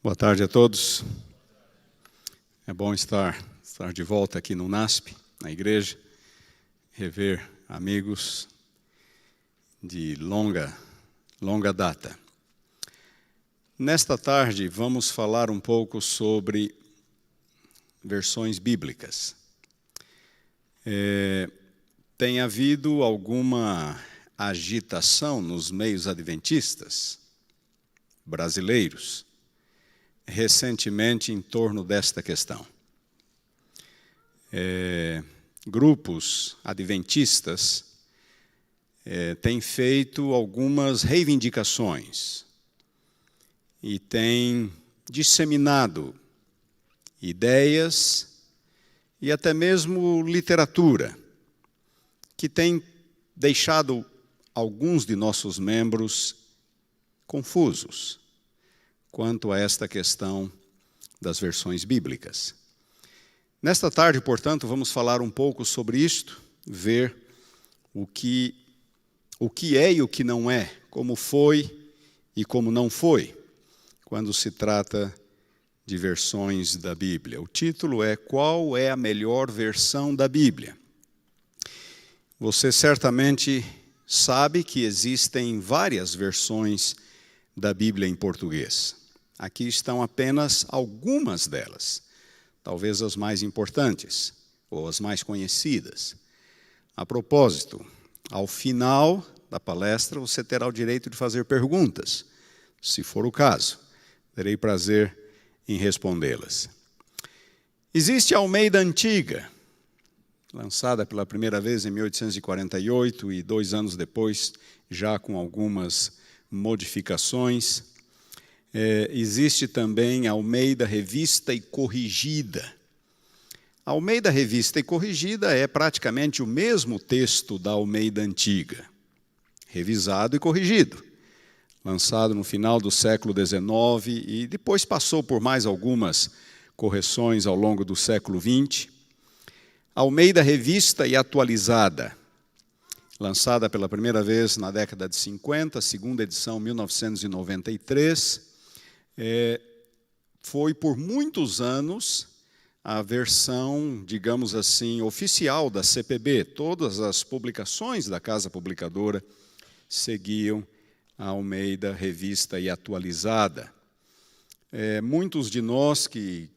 Boa tarde a todos. É bom estar de volta aqui no NASP, na igreja, rever amigos de longa data. Nesta tarde vamos falar um pouco sobre versões bíblicas. Tem havido alguma agitação nos meios adventistas brasileiros recentemente em torno desta questão. Grupos adventistas têm feito algumas reivindicações e têm disseminado ideias e até mesmo literatura que tem deixado alguns de nossos membros confusos quanto a esta questão das versões bíblicas. Nesta tarde, portanto, vamos falar um pouco sobre isto, ver o que é e o que não é, como foi e como não foi, quando se trata de versões da Bíblia. O título é Qual é a melhor versão da Bíblia? Você certamente sabe que existem várias versões da Bíblia em português. Aqui estão apenas algumas delas, talvez as mais importantes ou as mais conhecidas. A propósito, ao final da palestra você terá o direito de fazer perguntas, se for o caso. Terei prazer em respondê-las. Existe a Almeida Antiga, lançada pela primeira vez em 1848 e 2 anos depois, já com algumas modificações. Existe também a Almeida Revista e Corrigida. A Almeida Revista e Corrigida é praticamente o mesmo texto da Almeida Antiga, revisado e corrigido, lançado no final do século XIX e depois passou por mais algumas correções ao longo do século XX. Almeida Revista e Atualizada, lançada pela primeira vez na década de 50, segunda edição 1993, foi por muitos anos a versão, digamos assim, oficial da CPB. Todas as publicações da Casa Publicadora seguiam a Almeida Revista e Atualizada. Muitos de nós que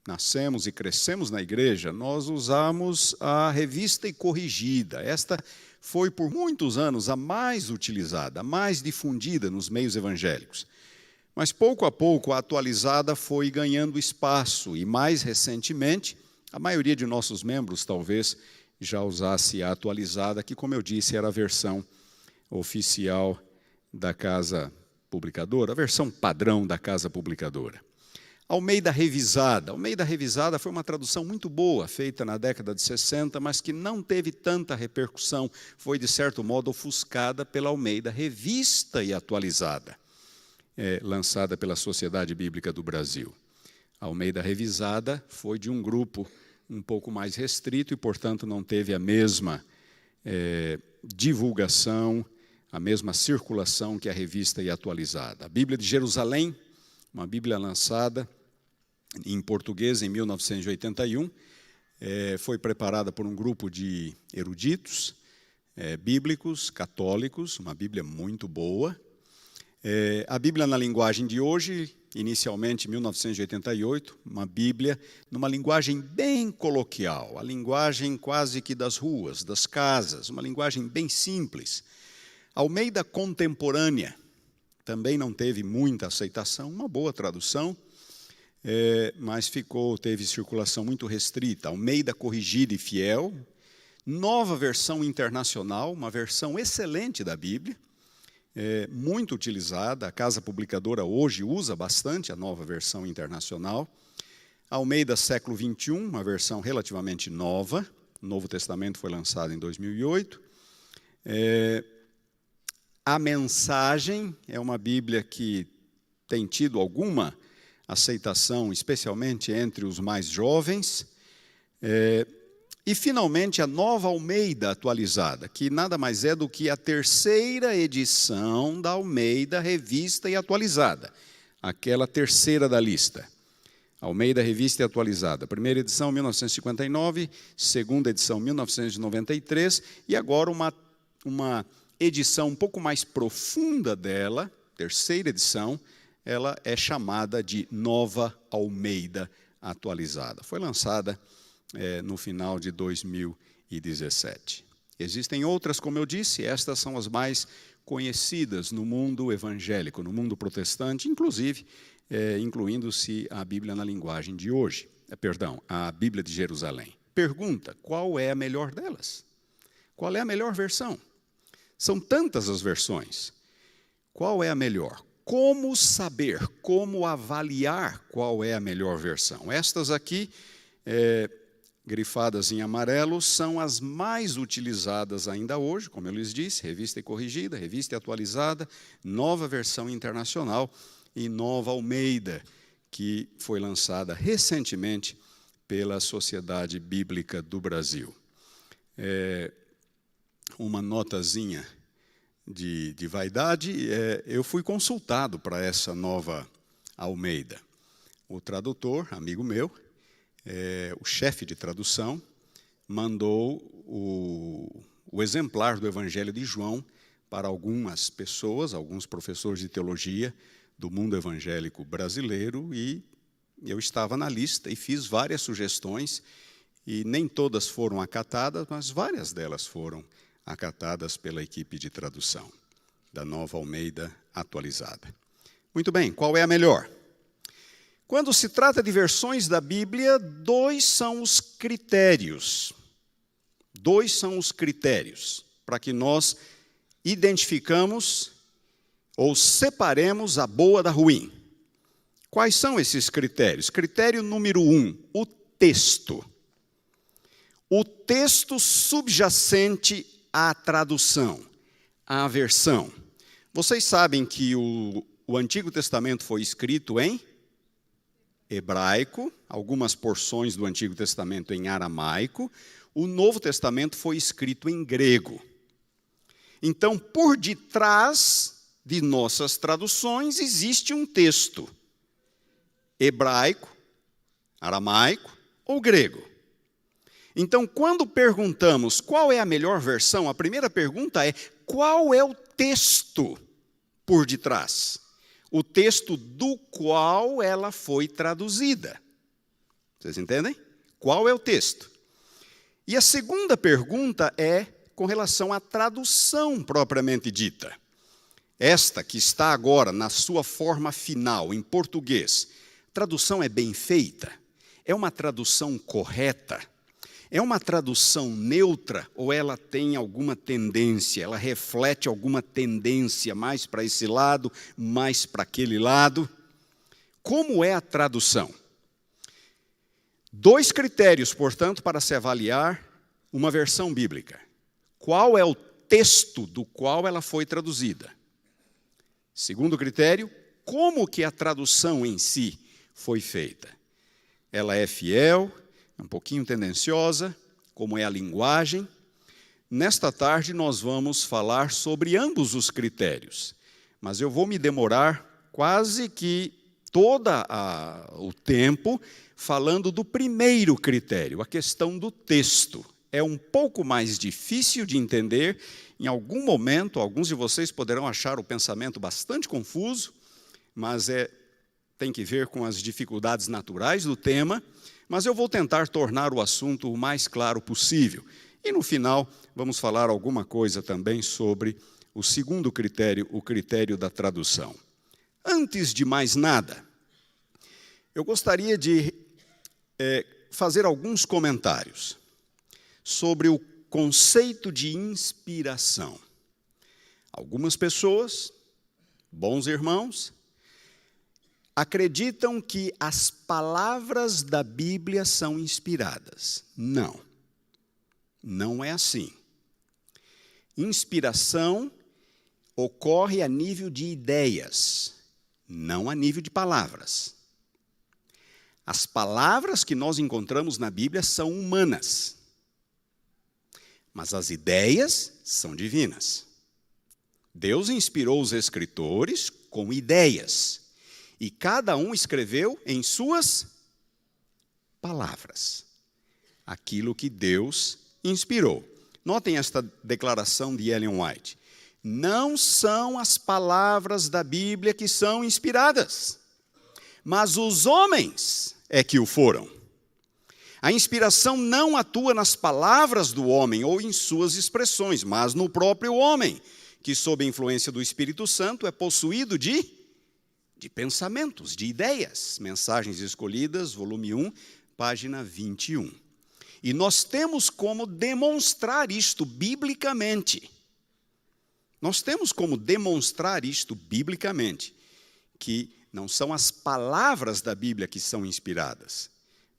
nascemos e crescemos na igreja, nós usamos a Revista e Corrigida. Esta foi por muitos anos a mais utilizada, a mais difundida nos meios evangélicos. Mas pouco a pouco a Atualizada foi ganhando espaço e mais recentemente a maioria de nossos membros talvez já usasse a Atualizada, que, como eu disse, era a versão oficial da Casa Publicadora, a versão padrão da Casa Publicadora. Almeida Revisada. Almeida Revisada foi uma tradução muito boa, feita na década de 60, mas que não teve tanta repercussão. Foi, de certo modo, ofuscada pela Almeida Revista e Atualizada, lançada pela Sociedade Bíblica do Brasil. A Almeida Revisada foi de um grupo um pouco mais restrito e, portanto, não teve a mesma divulgação, a mesma circulação que a Revista e Atualizada. A Bíblia de Jerusalém, uma Bíblia lançada em português em 1981, foi preparada por um grupo de eruditos bíblicos, católicos, uma Bíblia muito boa. A Bíblia na linguagem de hoje, inicialmente em 1988, uma Bíblia numa linguagem bem coloquial, a linguagem quase que das ruas, das casas, uma linguagem bem simples. A Almeida Contemporânea também não teve muita aceitação, uma boa tradução, mas teve circulação muito restrita. Almeida Corrigida e Fiel, nova versão internacional, uma versão excelente da Bíblia, muito utilizada. A Casa Publicadora hoje usa bastante a nova versão internacional. Almeida Século XXI, uma versão relativamente nova. O Novo Testamento foi lançado em 2008. A Mensagem é uma Bíblia que tem tido alguma aceitação, especialmente entre os mais jovens. E, finalmente, a Nova Almeida Atualizada, que nada mais é do que a terceira edição da Almeida Revista e Atualizada. aquela terceira da lista. Almeida Revista e Atualizada. Primeira edição, 1959, segunda edição, 1993, e agora uma edição um pouco mais profunda dela, terceira edição, ela é chamada de Nova Almeida Atualizada. Foi lançada no final de 2017. Existem outras, como eu disse, estas são as mais conhecidas no mundo evangélico, no mundo protestante, inclusive, incluindo-se a Bíblia na linguagem de hoje, a Bíblia de Jerusalém. Pergunta, qual é a melhor delas? Qual é a melhor versão? São tantas as versões. Qual é a melhor? Como saber, como avaliar qual é a melhor versão? Estas aqui, grifadas em amarelo, são as mais utilizadas ainda hoje, como eu lhes disse, Revista e Corrigida, Revista e Atualizada, Nova Versão Internacional e Nova Almeida, que foi lançada recentemente pela Sociedade Bíblica do Brasil. Uma notazinha de vaidade, eu fui consultado para essa Nova Almeida. O tradutor, amigo meu, o chefe de tradução, mandou o exemplar do Evangelho de João para algumas pessoas, alguns professores de teologia do mundo evangélico brasileiro, e eu estava na lista e fiz várias sugestões, e nem todas foram acatadas, mas várias delas foram acatadas pela equipe de tradução da Nova Almeida Atualizada. Muito bem, qual é a melhor? Quando se trata de versões da Bíblia, dois são os critérios para que nós identificamos ou separemos a boa da ruim. Quais são esses critérios? Critério número 1, o texto. O texto subjacente à tradução, à versão. Vocês sabem que o Antigo Testamento foi escrito em hebraico, algumas porções do Antigo Testamento em aramaico, o Novo Testamento foi escrito em grego. Então, por detrás de nossas traduções existe um texto hebraico, aramaico ou grego. Então, quando perguntamos qual é a melhor versão, a primeira pergunta é: qual é o texto por detrás? O texto do qual ela foi traduzida. Vocês entendem? Qual é o texto? E a segunda pergunta é com relação à tradução propriamente dita. Esta que está agora na sua forma final, em português, a tradução é bem feita? É uma tradução correta? É uma tradução neutra ou ela tem alguma tendência, ela reflete alguma tendência mais para esse lado, mais para aquele lado? Como é a tradução? Dois critérios, portanto, para se avaliar uma versão bíblica. Qual é o texto do qual ela foi traduzida? Segundo critério, como que a tradução em si foi feita? Ela é fiel, um pouquinho tendenciosa, como é a linguagem. Nesta tarde nós vamos falar sobre ambos os critérios, mas eu vou me demorar quase que todo o tempo falando do primeiro critério, a questão do texto. É um pouco mais difícil de entender, em algum momento, alguns de vocês poderão achar o pensamento bastante confuso, mas tem que ver com as dificuldades naturais do tema, mas eu vou tentar tornar o assunto o mais claro possível. E, no final, vamos falar alguma coisa também sobre o segundo critério, o critério da tradução. Antes de mais nada, eu gostaria de fazer alguns comentários sobre o conceito de inspiração. Algumas pessoas, bons irmãos, acreditam que as palavras da Bíblia são inspiradas. Não, não é assim. Inspiração ocorre a nível de ideias, não a nível de palavras. As palavras que nós encontramos na Bíblia são humanas, mas as ideias são divinas. Deus inspirou os escritores com ideias. E cada um escreveu em suas palavras aquilo que Deus inspirou. Notem esta declaração de Ellen White. Não são as palavras da Bíblia que são inspiradas, mas os homens é que o foram. A inspiração não atua nas palavras do homem ou em suas expressões, mas no próprio homem, que sob a influência do Espírito Santo é possuído de pensamentos, de ideias. Mensagens Escolhidas, volume 1, página 21. E nós temos como demonstrar isto biblicamente. Nós temos como demonstrar isto biblicamente, que não são as palavras da Bíblia que são inspiradas,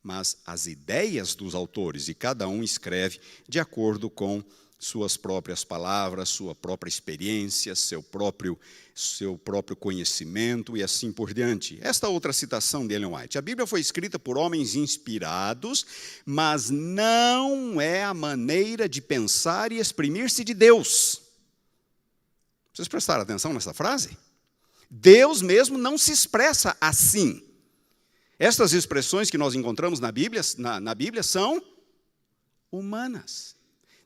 mas as ideias dos autores, e cada um escreve de acordo com suas próprias palavras, sua própria experiência, seu próprio conhecimento e assim por diante. Esta outra citação de Ellen White. A Bíblia foi escrita por homens inspirados, mas não é a maneira de pensar e exprimir-se de Deus. Vocês prestaram atenção nessa frase? Deus mesmo não se expressa assim. Estas expressões que nós encontramos na Bíblia são humanas.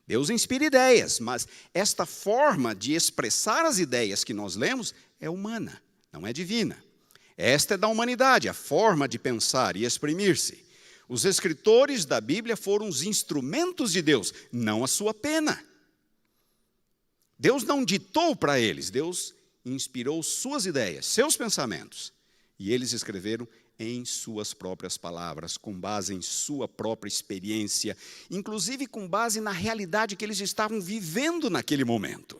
Deus inspira ideias, mas esta forma de expressar as ideias que nós lemos é humana, não é divina. Esta é da humanidade, a forma de pensar e exprimir-se. Os escritores da Bíblia foram os instrumentos de Deus, não a sua pena. Deus não ditou para eles, Deus inspirou suas ideias, seus pensamentos, e eles escreveram em suas próprias palavras, com base em sua própria experiência, inclusive com base na realidade que eles estavam vivendo naquele momento.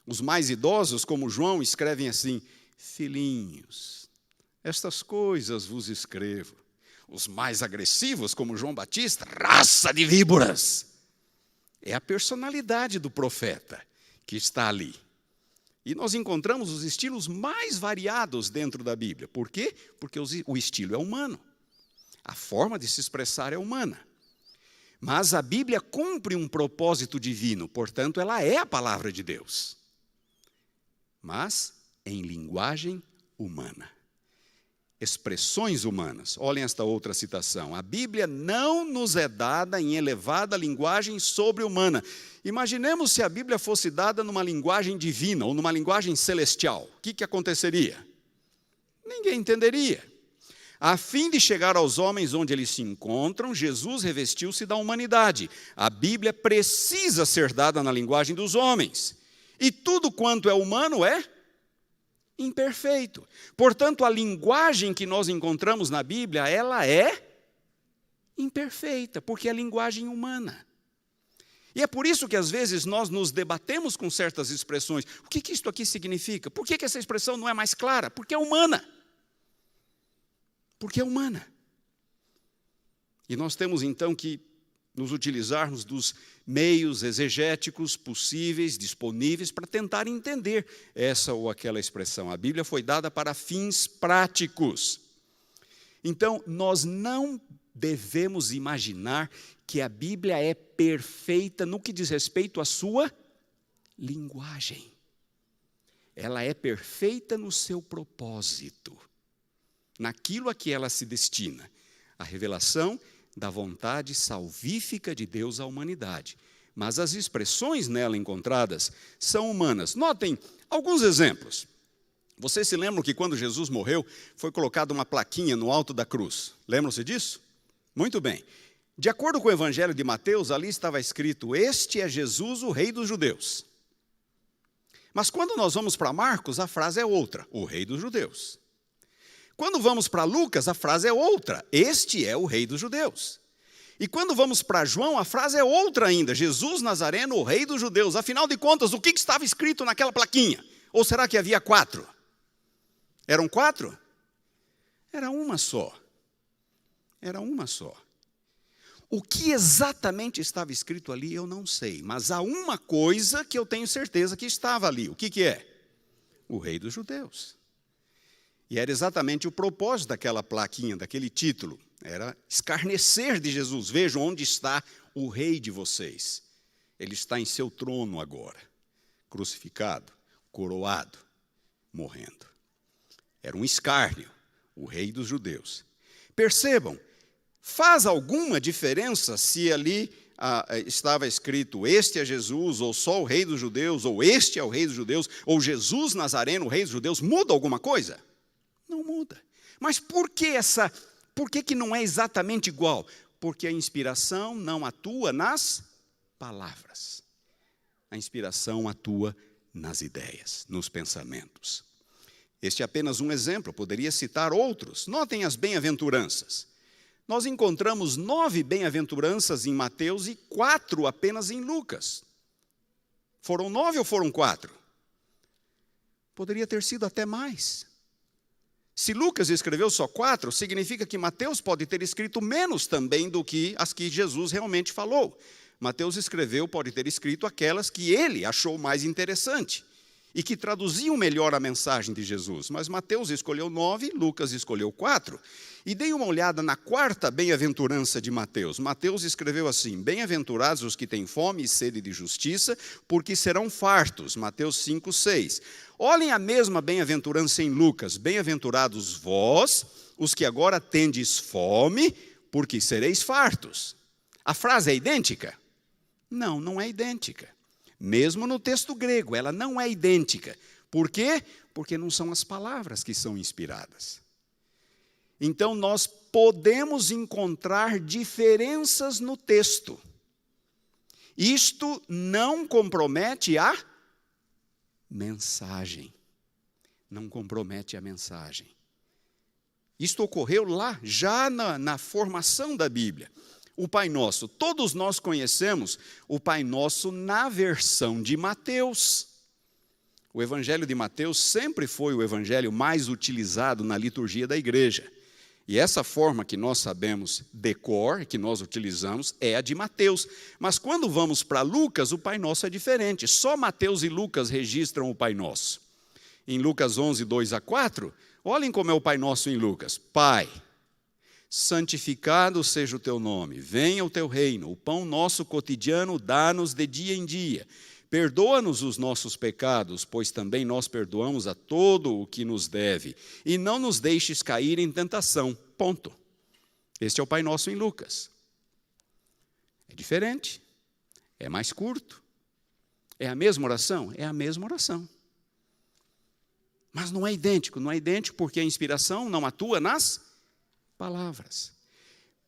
Os mais idosos, como João, escrevem assim: filhinhos, estas coisas vos escrevo. Os mais agressivos, como João Batista, raça de víboras. É a personalidade do profeta que está ali. E nós encontramos os estilos mais variados dentro da Bíblia. Por quê? Porque o estilo é humano. A forma de se expressar é humana. Mas a Bíblia cumpre um propósito divino, portanto, ela é a palavra de Deus. Mas em linguagem humana. Expressões humanas. Olhem esta outra citação. A Bíblia não nos é dada em elevada linguagem sobre-humana. Imaginemos se a Bíblia fosse dada numa linguagem divina ou numa linguagem celestial. O que aconteceria? Ninguém entenderia. A fim de chegar aos homens onde eles se encontram, Jesus revestiu-se da humanidade. A Bíblia precisa ser dada na linguagem dos homens. E tudo quanto é humano é imperfeito. Portanto, a linguagem que nós encontramos na Bíblia, ela é imperfeita, porque é linguagem humana. E é por isso que às vezes nós nos debatemos com certas expressões. O que isto aqui significa? Por que essa expressão não é mais clara? Porque é humana. Porque é humana. E nós temos então que nos utilizarmos dos meios exegéticos possíveis, disponíveis, para tentar entender essa ou aquela expressão. A Bíblia foi dada para fins práticos. Então, nós não devemos imaginar que a Bíblia é perfeita no que diz respeito à sua linguagem. Ela é perfeita no seu propósito, naquilo a que ela se destina, a revelação da vontade salvífica de Deus à humanidade. Mas as expressões nela encontradas são humanas. Notem alguns exemplos. Vocês se lembram que quando Jesus morreu, foi colocada uma plaquinha no alto da cruz? Lembram-se disso? Muito bem. De acordo com o Evangelho de Mateus, ali estava escrito: este é Jesus, o Rei dos Judeus. Mas quando nós vamos para Marcos, a frase é outra: o Rei dos Judeus. Quando vamos para Lucas, a frase é outra: este é o Rei dos Judeus. E quando vamos para João, a frase é outra ainda: Jesus Nazareno, o Rei dos Judeus. Afinal de contas, o que estava escrito naquela plaquinha? Ou será que havia 4? Eram 4? Era uma só. Era uma só. O que exatamente estava escrito ali, eu não sei. Mas há uma coisa que eu tenho certeza que estava ali. O que é? O Rei dos Judeus. E era exatamente o propósito daquela plaquinha, daquele título. Era escarnecer de Jesus. Vejam onde está o Rei de vocês. Ele está em seu trono agora, crucificado, coroado, morrendo. Era um escárnio, o rei dos judeus. Percebam, faz alguma diferença se ali estava escrito este é Jesus, ou só o rei dos judeus, ou este é o rei dos judeus, ou Jesus Nazareno, o rei dos judeus? Muda alguma coisa? Não muda. Mas por que não é exatamente igual? Porque a inspiração não atua nas palavras. A inspiração atua nas ideias, nos pensamentos. Este é apenas um exemplo, poderia citar outros. Notem as bem-aventuranças. Nós encontramos 9 bem-aventuranças em Mateus e 4 apenas em Lucas. Foram 9 ou foram 4? Poderia ter sido até mais. Se Lucas escreveu só 4, significa que Mateus pode ter escrito menos também do que as que Jesus realmente falou. Mateus pode ter escrito aquelas que ele achou mais interessante e que traduziam melhor a mensagem de Jesus. Mas Mateus escolheu 9, Lucas escolheu 4. E dei uma olhada na 4ª bem-aventurança de Mateus. Mateus escreveu assim: bem-aventurados os que têm fome e sede de justiça, porque serão fartos. Mateus 5:6. Olhem a mesma bem-aventurança em Lucas: bem-aventurados vós, os que agora tendes fome, porque sereis fartos. A frase é idêntica? Não, não é idêntica. Mesmo no texto grego, ela não é idêntica. Por quê? Porque não são as palavras que são inspiradas. Então, nós podemos encontrar diferenças no texto. Isto não compromete a mensagem. Não compromete a mensagem. Isto ocorreu lá, já na formação da Bíblia. O Pai Nosso, todos nós conhecemos o Pai Nosso na versão de Mateus. O Evangelho de Mateus sempre foi o evangelho mais utilizado na liturgia da igreja. E essa forma que nós sabemos de cor, que nós utilizamos, é a de Mateus. Mas quando vamos para Lucas, o Pai Nosso é diferente. Só Mateus e Lucas registram o Pai Nosso. Em Lucas 11, 2-4, olhem como é o Pai Nosso em Lucas. Pai, santificado seja o teu nome, venha o teu reino, o pão nosso cotidiano dá-nos de dia em dia. Perdoa-nos os nossos pecados, pois também nós perdoamos a todo o que nos deve. E não nos deixes cair em tentação. Ponto. Este é o Pai Nosso em Lucas. É diferente. É mais curto. É a mesma oração? É a mesma oração. Mas não é idêntico. Não é idêntico porque a inspiração não atua nas palavras.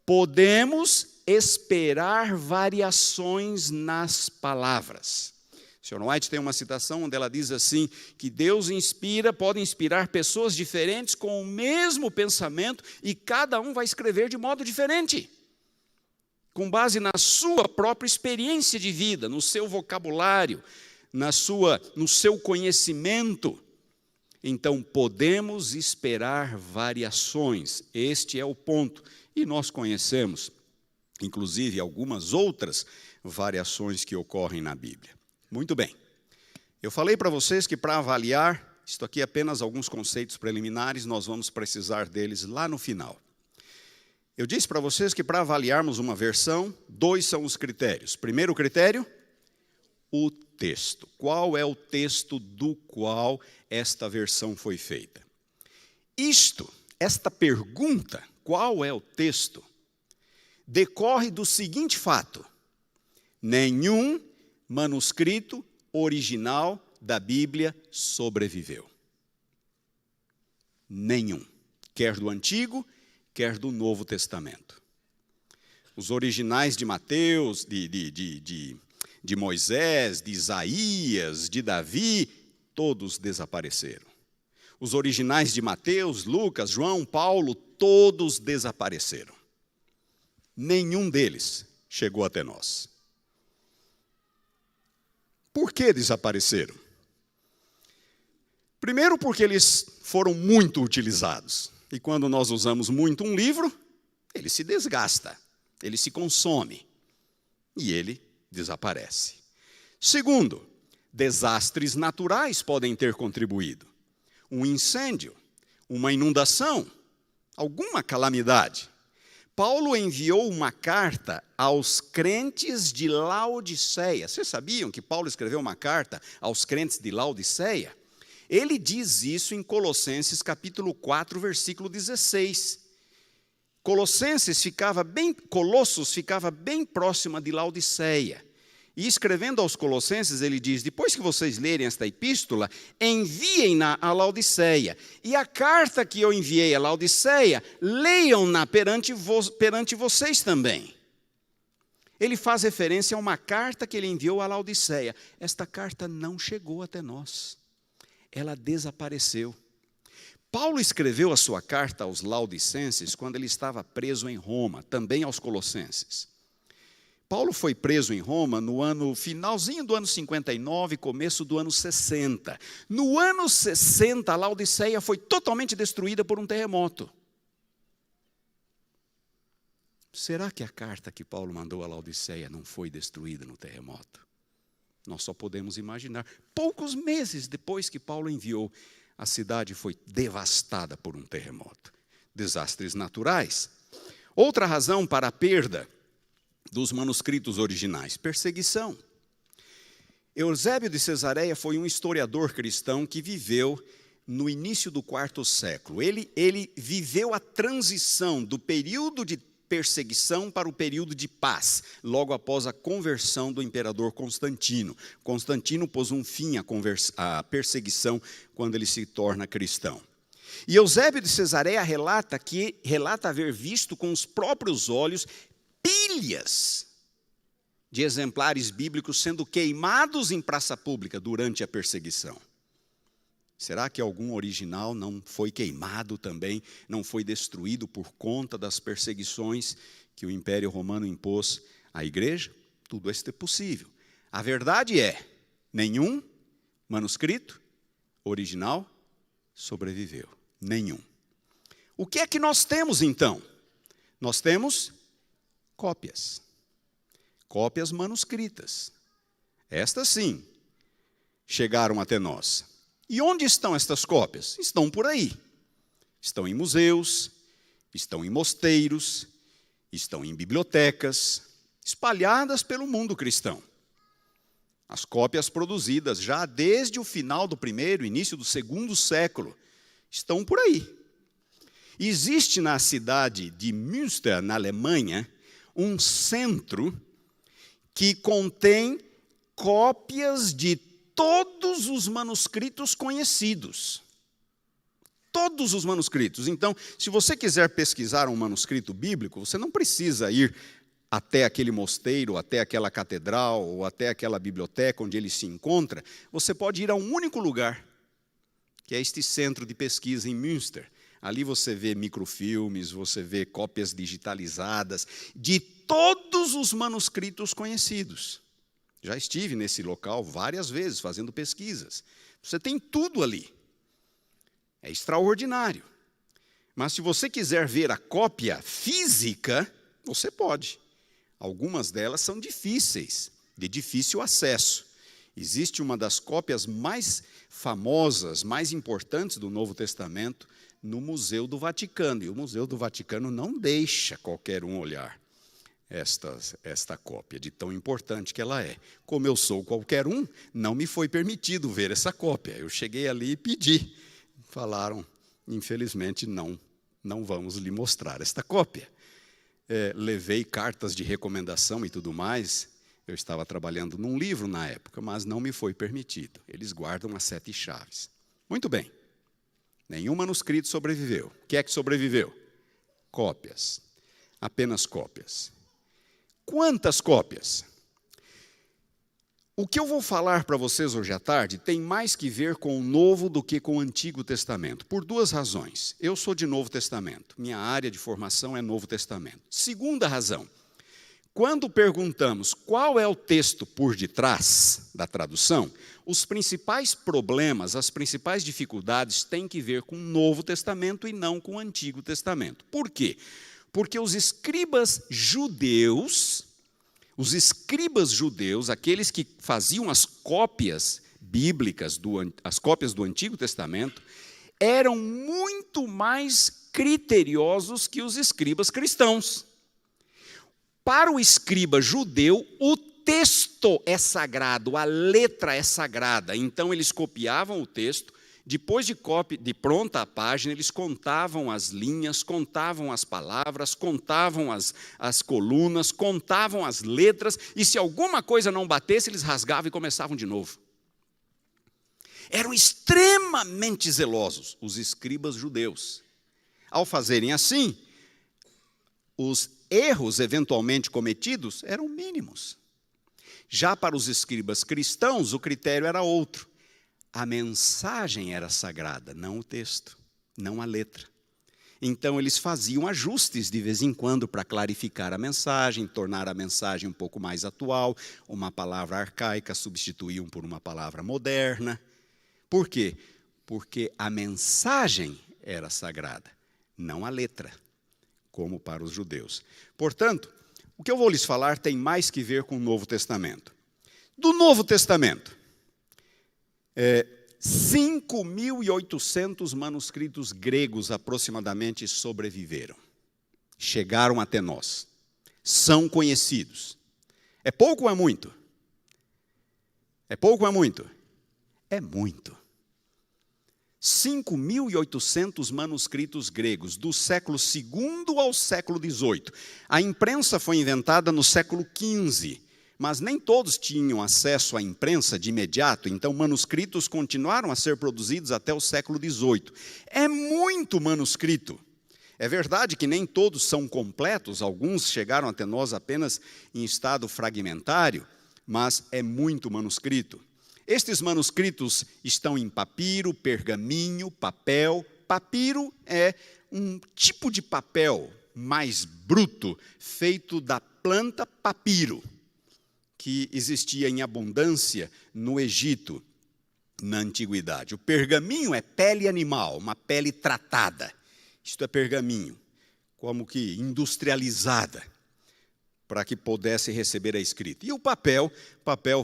Podemos esperar variações nas palavras. Sr. White tem uma citação onde ela diz assim, que Deus pode inspirar pessoas diferentes com o mesmo pensamento e cada um vai escrever de modo diferente, com base na sua própria experiência de vida, no seu vocabulário, no seu conhecimento. Então, podemos esperar variações, este é o ponto. E nós conhecemos, inclusive, algumas outras variações que ocorrem na Bíblia. Muito bem, eu falei para vocês que para avaliar, isto aqui é apenas alguns conceitos preliminares, nós vamos precisar deles lá no final. Eu disse para vocês que para avaliarmos uma versão, 2 são os critérios. Primeiro critério, o texto. Qual é o texto do qual esta versão foi feita? Esta pergunta, qual é o texto, decorre do seguinte fato: nenhum manuscrito original da Bíblia sobreviveu. Nenhum. Quer do Antigo, quer do Novo Testamento. Os originais de Mateus, de Moisés, de Isaías, de Davi, todos desapareceram. Os originais de Mateus, Lucas, João, Paulo, todos desapareceram. Nenhum deles chegou até nós. Por que desapareceram? Primeiro, porque eles foram muito utilizados. E quando nós usamos muito um livro, ele se desgasta, ele se consome e ele desaparece. Segundo, desastres naturais podem ter contribuído. Um incêndio, uma inundação, alguma calamidade. Paulo enviou uma carta aos crentes de Laodiceia. Vocês sabiam que Paulo escreveu uma carta aos crentes de Laodiceia? Ele diz isso em Colossenses capítulo 4, versículo 16. Colossos ficava bem próxima de Laodiceia. E escrevendo aos Colossenses, ele diz: depois que vocês lerem esta epístola, enviem-na a Laodiceia. E a carta que eu enviei a Laodiceia, leiam-na perante vocês também. Ele faz referência a uma carta que ele enviou a Laodiceia. Esta carta não chegou até nós. Ela desapareceu. Paulo escreveu a sua carta aos Laodicenses quando ele estava preso em Roma, também aos Colossenses. Paulo foi preso em Roma no finalzinho do ano 59, começo do ano 60. No ano 60, a Laodiceia foi totalmente destruída por um terremoto. Será que a carta que Paulo mandou a Laodiceia não foi destruída no terremoto? Nós só podemos imaginar. Poucos meses depois que Paulo enviou, a cidade foi devastada por um terremoto. Desastres naturais. Outra razão para a perda dos manuscritos originais: perseguição. Eusébio de Cesareia foi um historiador cristão que viveu no início do quarto século. Ele viveu a transição do período de perseguição para o período de paz, logo após a conversão do imperador Constantino. Constantino pôs um fim à perseguição quando ele se torna cristão. E Eusébio de Cesareia relata haver visto com os próprios olhos pilhas de exemplares bíblicos sendo queimados em praça pública durante a perseguição. Será que algum original não foi queimado também, não foi destruído por conta das perseguições que o Império Romano impôs à igreja? Tudo isso é possível. A verdade é, nenhum manuscrito original sobreviveu. Nenhum. O que é que nós temos então? Nós temos cópias. Cópias manuscritas. Estas sim chegaram até nós. E onde estão estas cópias? Estão por aí. Estão em museus, estão em mosteiros, estão em bibliotecas, espalhadas pelo mundo cristão. As cópias produzidas já desde o final do primeiro, início do segundo século, estão por aí. Existe na cidade de Münster, na Alemanha, um centro que contém cópias de todos os manuscritos conhecidos. Todos os manuscritos. Então, se você quiser pesquisar um manuscrito bíblico, você não precisa ir até aquele mosteiro, até aquela catedral, ou até aquela biblioteca onde ele se encontra. Você pode ir a um único lugar, que é este centro de pesquisa em Münster. Ali você vê microfilmes, você vê cópias digitalizadas de todos os manuscritos conhecidos. Já estive nesse local várias vezes fazendo pesquisas. Você tem tudo ali. É extraordinário. Mas se você quiser ver a cópia física, você pode. Algumas delas são difíceis, de difícil acesso. Existe uma das cópias mais famosas, mais importantes do Novo Testamento no Museu do Vaticano. E o Museu do Vaticano não deixa qualquer um olhar esta cópia, de tão importante que ela é. Como eu sou qualquer um, não me foi permitido ver essa cópia. Eu cheguei ali e pedi. Falaram, infelizmente, não vamos lhe mostrar esta cópia. Levei cartas de recomendação e tudo mais. Eu estava trabalhando num livro na época, mas não me foi permitido. Eles guardam as 7 chaves. Muito bem. Nenhum manuscrito sobreviveu. O que é que sobreviveu? Cópias. Apenas cópias. Quantas cópias? O que eu vou falar para vocês hoje à tarde tem mais que ver com o Novo do que com o Antigo Testamento, por 2 razões. Eu sou de Novo Testamento, minha área de formação é Novo Testamento. Segunda razão, quando perguntamos qual é o texto por detrás da tradução, os principais problemas, as principais dificuldades têm que ver com o Novo Testamento e não com o Antigo Testamento. Por quê? Porque os escribas judeus, aqueles que faziam as cópias bíblicas, as cópias do Antigo Testamento, eram muito mais criteriosos que os escribas cristãos. Para o escriba judeu, o texto é sagrado, a letra é sagrada. Então, eles copiavam o texto Depois de pronta a página, eles contavam as linhas, contavam as palavras, contavam as colunas, contavam as letras, e se alguma coisa não batesse, eles rasgavam e começavam de novo. Eram extremamente zelosos, os escribas judeus. Ao fazerem assim, os erros eventualmente cometidos eram mínimos. Já para os escribas cristãos, o critério era outro. A mensagem era sagrada, não o texto, não a letra. Então, eles faziam ajustes de vez em quando para clarificar a mensagem, tornar a mensagem um pouco mais atual, uma palavra arcaica substituíam por uma palavra moderna. Por quê? Porque a mensagem era sagrada, não a letra, como para os judeus. Portanto, o que eu vou lhes falar tem mais que ver com o Novo Testamento. Do Novo Testamento, 5.800 manuscritos gregos aproximadamente sobreviveram. Chegaram até nós. São conhecidos. É pouco ou é muito? É pouco ou é muito? É muito. 5.800 manuscritos gregos, do século II ao século XVIII. A imprensa foi inventada no século XV, mas nem todos tinham acesso à imprensa de imediato, então manuscritos continuaram a ser produzidos até o século XVIII. É muito manuscrito. É verdade que nem todos são completos, alguns chegaram até nós apenas em estado fragmentário, mas é muito manuscrito. Estes manuscritos estão em papiro, pergaminho, papel. Papiro é um tipo de papel mais bruto, feito da planta papiro, que existia em abundância no Egito, na antiguidade. O pergaminho é pele animal, uma pele tratada. Isto é pergaminho, como que industrializada, para que pudesse receber a escrita. E o papel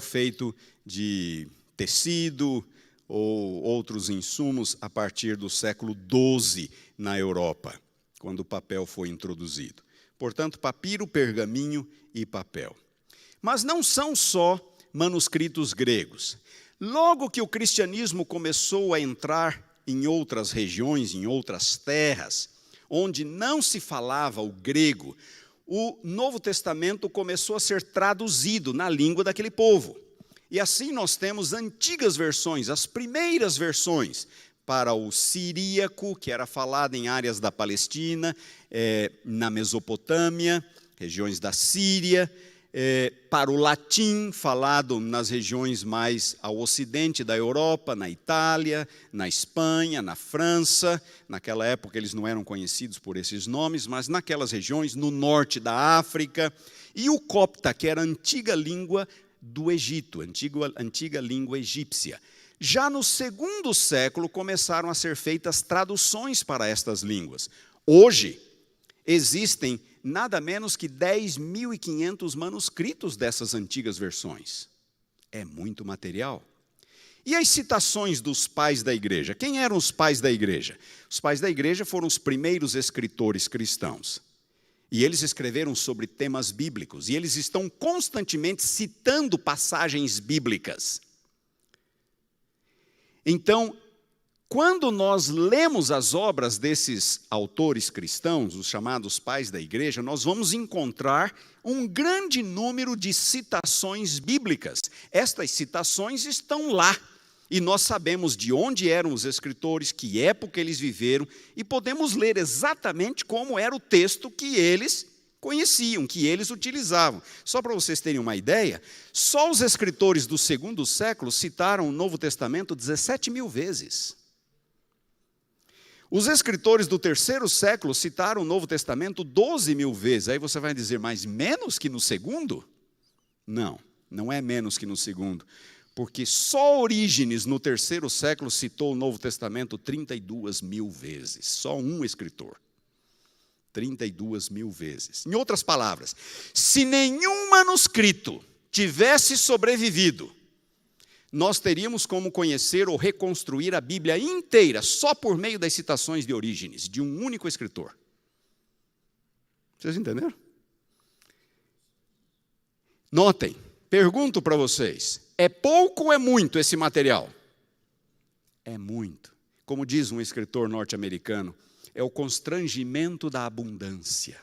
feito de tecido ou outros insumos a partir do século XII na Europa, quando o papel foi introduzido. Portanto, papiro, pergaminho e papel. Mas não são só manuscritos gregos. Logo que o cristianismo começou a entrar em outras regiões, em outras terras, onde não se falava o grego, o Novo Testamento começou a ser traduzido na língua daquele povo. E assim nós temos antigas versões, as primeiras versões, para o siríaco, que era falado em áreas da Palestina, na Mesopotâmia, regiões da Síria, para o latim, falado nas regiões mais ao ocidente da Europa, na Itália, na Espanha, na França. Naquela época eles não eram conhecidos por esses nomes, mas naquelas regiões, no norte da África. E o copta, que era a antiga língua do Egito, antiga língua egípcia. Já no segundo século começaram a ser feitas traduções para estas línguas. Hoje existem nada menos que 10.500 manuscritos dessas antigas versões. É muito material. E as citações dos pais da igreja? Quem eram os pais da igreja? Os pais da igreja foram os primeiros escritores cristãos. E eles escreveram sobre temas bíblicos. E eles estão constantemente citando passagens bíblicas. Então, quando nós lemos as obras desses autores cristãos, os chamados pais da igreja, nós vamos encontrar um grande número de citações bíblicas. Estas citações estão lá, e nós sabemos de onde eram os escritores, que época eles viveram, e podemos ler exatamente como era o texto que eles conheciam, que eles utilizavam. Só para vocês terem uma ideia, só os escritores do segundo século citaram o Novo Testamento 17.000 vezes. Os escritores do terceiro século citaram o Novo Testamento 12.000 vezes. Aí você vai dizer, mas menos que no segundo? Não, não é menos que no segundo. Porque só Orígenes, no terceiro século, citou o Novo Testamento 32.000 vezes. Só um escritor. 32.000 vezes. Em outras palavras, se nenhum manuscrito tivesse sobrevivido, nós teríamos como conhecer ou reconstruir a Bíblia inteira, só por meio das citações de Orígenes, de um único escritor. Vocês entenderam? Notem, pergunto para vocês, é pouco ou é muito esse material? É muito. Como diz um escritor norte-americano, é o constrangimento da abundância.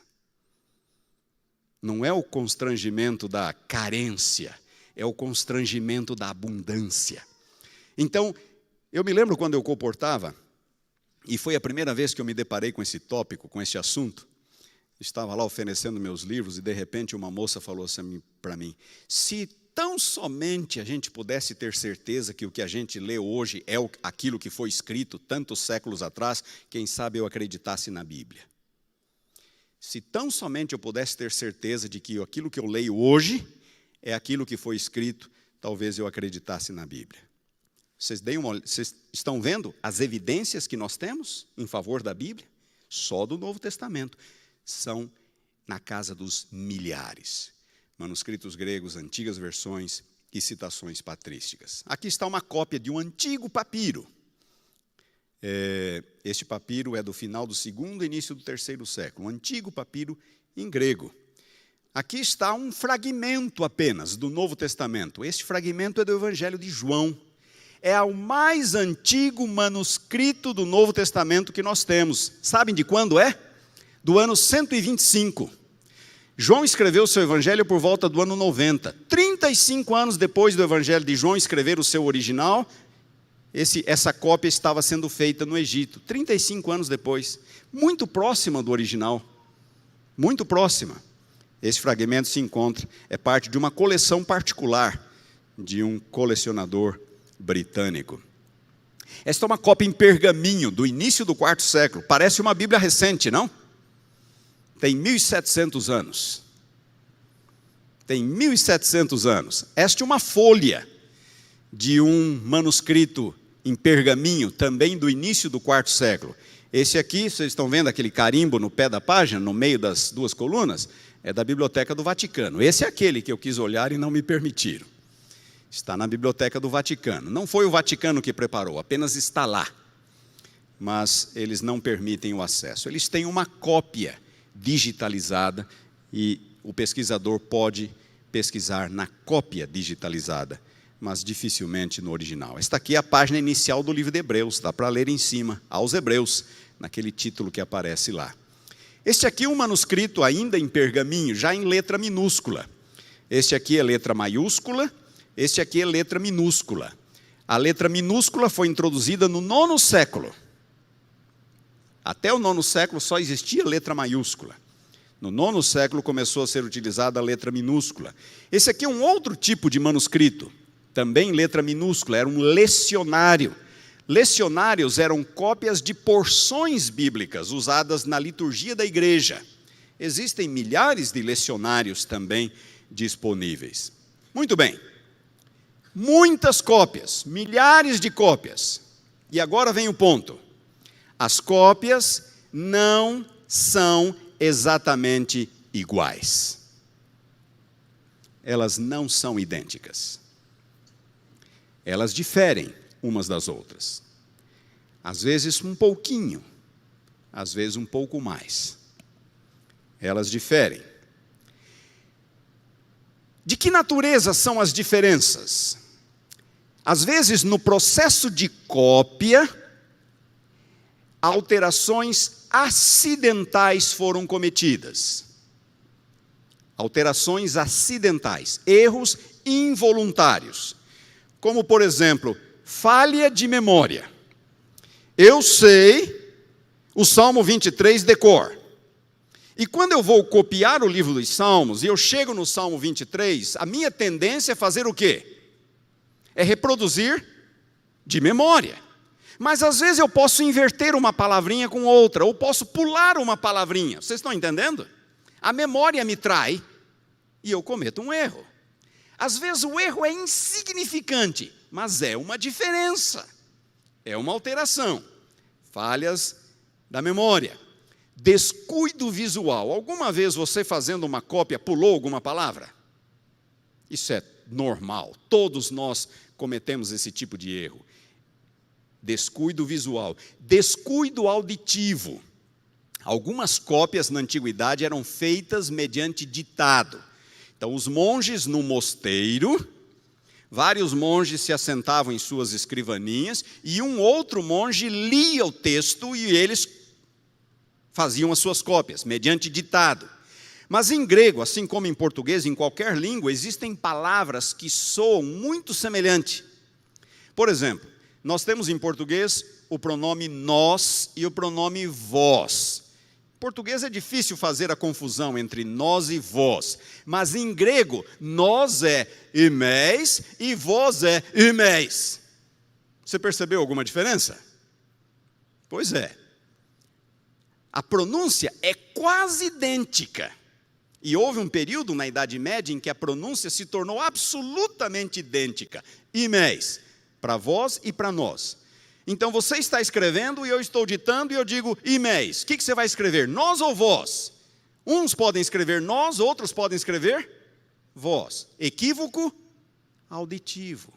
Não é o constrangimento da carência, é o constrangimento da abundância. Então, eu me lembro quando eu comportava, e foi a primeira vez que eu me deparei com esse tópico, com esse assunto. Estava lá oferecendo meus livros e, de repente, uma moça falou assim para mim: se tão somente a gente pudesse ter certeza que o que a gente lê hoje é aquilo que foi escrito tantos séculos atrás, quem sabe eu acreditasse na Bíblia. Se tão somente eu pudesse ter certeza de que aquilo que eu leio hoje é aquilo que foi escrito, talvez eu acreditasse na Bíblia. Vocês estão vendo as evidências que nós temos em favor da Bíblia? Só do Novo Testamento. São na casa dos milhares. Manuscritos gregos, antigas versões e citações patrísticas. Aqui está uma cópia de um antigo papiro. Este papiro é do final do segundo e início do terceiro século. Um antigo papiro em grego. Aqui está um fragmento apenas do Novo Testamento. Este fragmento é do Evangelho de João. É o mais antigo manuscrito do Novo Testamento que nós temos. Sabem de quando é? Do ano 125. João escreveu o seu evangelho por volta do ano 90. 35 anos depois do evangelho de João escrever o seu original, essa cópia estava sendo feita no Egito. 35 anos depois. Muito próxima do original. Muito próxima. Esse fragmento se encontra, é parte de uma coleção particular de um colecionador britânico. Esta é uma cópia em pergaminho do início do quarto século. Parece uma Bíblia recente, não? Tem 1.700 anos. Tem 1.700 anos. Esta é uma folha de um manuscrito em pergaminho, também do início do quarto século. Esse aqui, vocês estão vendo aquele carimbo no pé da página, no meio das duas colunas? É da Biblioteca do Vaticano. Esse é aquele que eu quis olhar e não me permitiram. Está na Biblioteca do Vaticano. Não foi o Vaticano que preparou, apenas está lá. Mas eles não permitem o acesso. Eles têm uma cópia digitalizada e o pesquisador pode pesquisar na cópia digitalizada, mas dificilmente no original. Esta aqui é a página inicial do livro de Hebreus, dá para ler em cima, aos Hebreus, naquele título que aparece lá. Este aqui é um manuscrito ainda em pergaminho, já em letra minúscula. Este aqui é letra maiúscula, este aqui é letra minúscula. A letra minúscula foi introduzida no 9º século. Até o 9º século só existia letra maiúscula. No 9º século começou a ser utilizada a letra minúscula. Esse aqui é um outro tipo de manuscrito, também letra minúscula, era um lecionário. Lecionários eram cópias de porções bíblicas usadas na liturgia da igreja. Existem milhares de lecionários também disponíveis. Muito bem. Muitas cópias, milhares de cópias. E agora vem o ponto. As cópias não são exatamente iguais. Elas não são idênticas. Elas diferem umas das outras. Às vezes um pouquinho, às vezes um pouco mais. Elas diferem. De que natureza são as diferenças? Às vezes, no processo de cópia, alterações acidentais foram cometidas. Alterações acidentais, erros involuntários. Como, por exemplo, falha de memória. Eu sei o Salmo 23 de cor. E quando eu vou copiar o livro dos Salmos, e eu chego no Salmo 23, a minha tendência é fazer o quê? É reproduzir de memória. Mas às vezes eu posso inverter uma palavrinha com outra, ou posso pular uma palavrinha. Vocês estão entendendo? A memória me trai e eu cometo um erro. Às vezes o erro é insignificante, mas é uma diferença. É uma alteração. Falhas da memória. Descuido visual. Alguma vez você fazendo uma cópia pulou alguma palavra? Isso é normal. Todos nós cometemos esse tipo de erro. Descuido visual. Descuido auditivo. Algumas cópias na antiguidade eram feitas mediante ditado. Então, os monges no mosteiro Vários monges se assentavam em suas escrivaninhas e um outro monge lia o texto e eles faziam as suas cópias, mediante ditado. Mas em grego, assim como em português, em qualquer língua, existem palavras que soam muito semelhante. Por exemplo, nós temos em português o pronome nós e o pronome vós. Em português é difícil fazer a confusão entre nós e vós, mas em grego, nós é imeis e vós é imeis. Você percebeu alguma diferença? Pois é. A pronúncia é quase idêntica. E houve um período na Idade Média em que a pronúncia se tornou absolutamente idêntica. Imeis, para vós e para nós. Então você está escrevendo e eu estou ditando e eu digo imeis. O que você vai escrever? Nós ou vós? Uns podem escrever nós, outros podem escrever vós. Equívoco auditivo.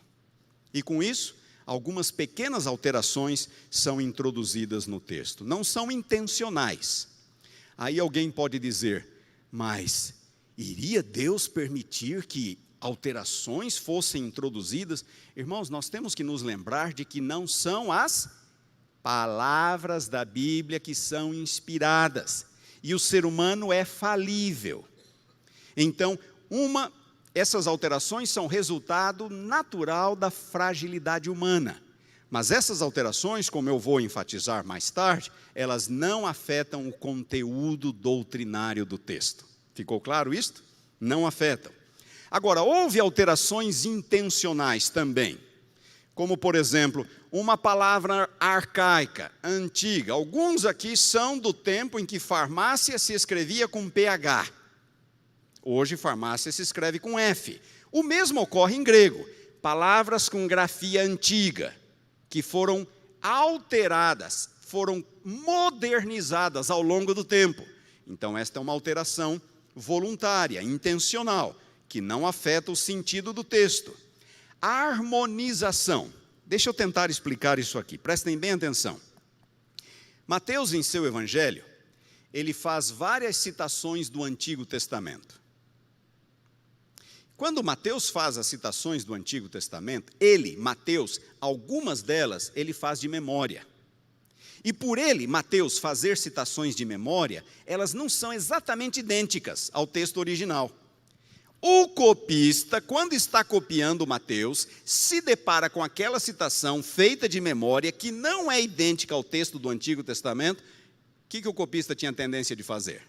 E com isso, algumas pequenas alterações são introduzidas no texto. Não são intencionais. Aí alguém pode dizer, mas iria Deus permitir que alterações fossem introduzidas? Irmãos, nós temos que nos lembrar de que não são as palavras da Bíblia que são inspiradas. E o ser humano é falível. Então, essas alterações são resultado natural da fragilidade humana. Mas essas alterações, como eu vou enfatizar mais tarde, elas não afetam o conteúdo doutrinário do texto. Ficou claro isto? Não afetam. Agora, houve alterações intencionais também, como, por exemplo, uma palavra arcaica, antiga. Alguns aqui são do tempo em que farmácia se escrevia com PH. Hoje, farmácia se escreve com F. O mesmo ocorre em grego. Palavras com grafia antiga, que foram alteradas, foram modernizadas ao longo do tempo. Então, esta é uma alteração voluntária, intencional, que não afeta o sentido do texto. Harmonização. Deixa eu tentar explicar isso aqui, prestem bem atenção. Mateus, em seu evangelho, ele faz várias citações do Antigo Testamento. Quando Mateus faz as citações do Antigo Testamento, Mateus, algumas delas, ele faz de memória. E por Mateus, fazer citações de memória, elas não são exatamente idênticas ao texto original. O copista, quando está copiando Mateus, se depara com aquela citação feita de memória, que não é idêntica ao texto do Antigo Testamento. O que o copista tinha tendência de fazer?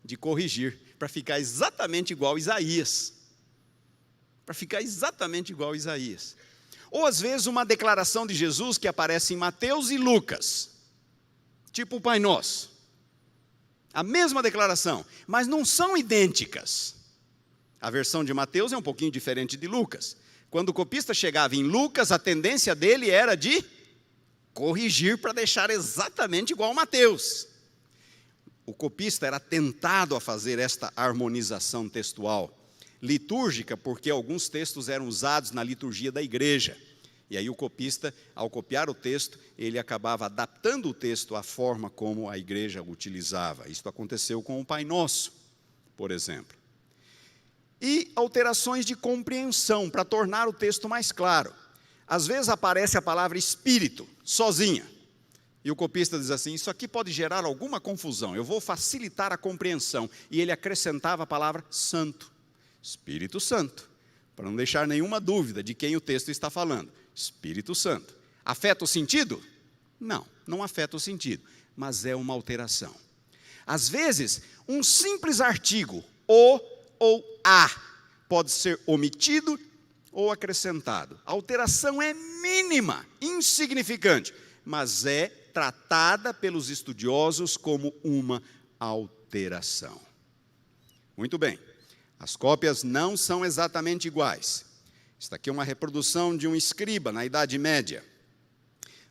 De corrigir, para ficar exatamente igual a Isaías. Para ficar exatamente igual a Isaías. Ou às vezes uma declaração de Jesus que aparece em Mateus e Lucas. Tipo o Pai Nosso. A mesma declaração, mas não são idênticas. A versão de Mateus é um pouquinho diferente de Lucas. Quando o copista chegava em Lucas, a tendência dele era de corrigir para deixar exatamente igual a Mateus. O copista era tentado a fazer esta harmonização textual. Litúrgica, porque alguns textos eram usados na liturgia da igreja. E aí o copista, ao copiar o texto, ele acabava adaptando o texto à forma como a igreja o utilizava. Isso aconteceu com o Pai Nosso, por exemplo. E alterações de compreensão, para tornar o texto mais claro. Às vezes aparece a palavra espírito, sozinha. E o copista diz assim, isso aqui pode gerar alguma confusão, eu vou facilitar a compreensão. E ele acrescentava a palavra santo, Espírito Santo, para não deixar nenhuma dúvida de quem o texto está falando. Espírito Santo. Afeta o sentido? Não, não afeta o sentido, mas é uma alteração. Às vezes, um simples artigo, o ou a, pode ser omitido ou acrescentado. A alteração é mínima, insignificante, mas é tratada pelos estudiosos como uma alteração. Muito bem, as cópias não são exatamente iguais. Esta aqui é uma reprodução de um escriba na Idade Média,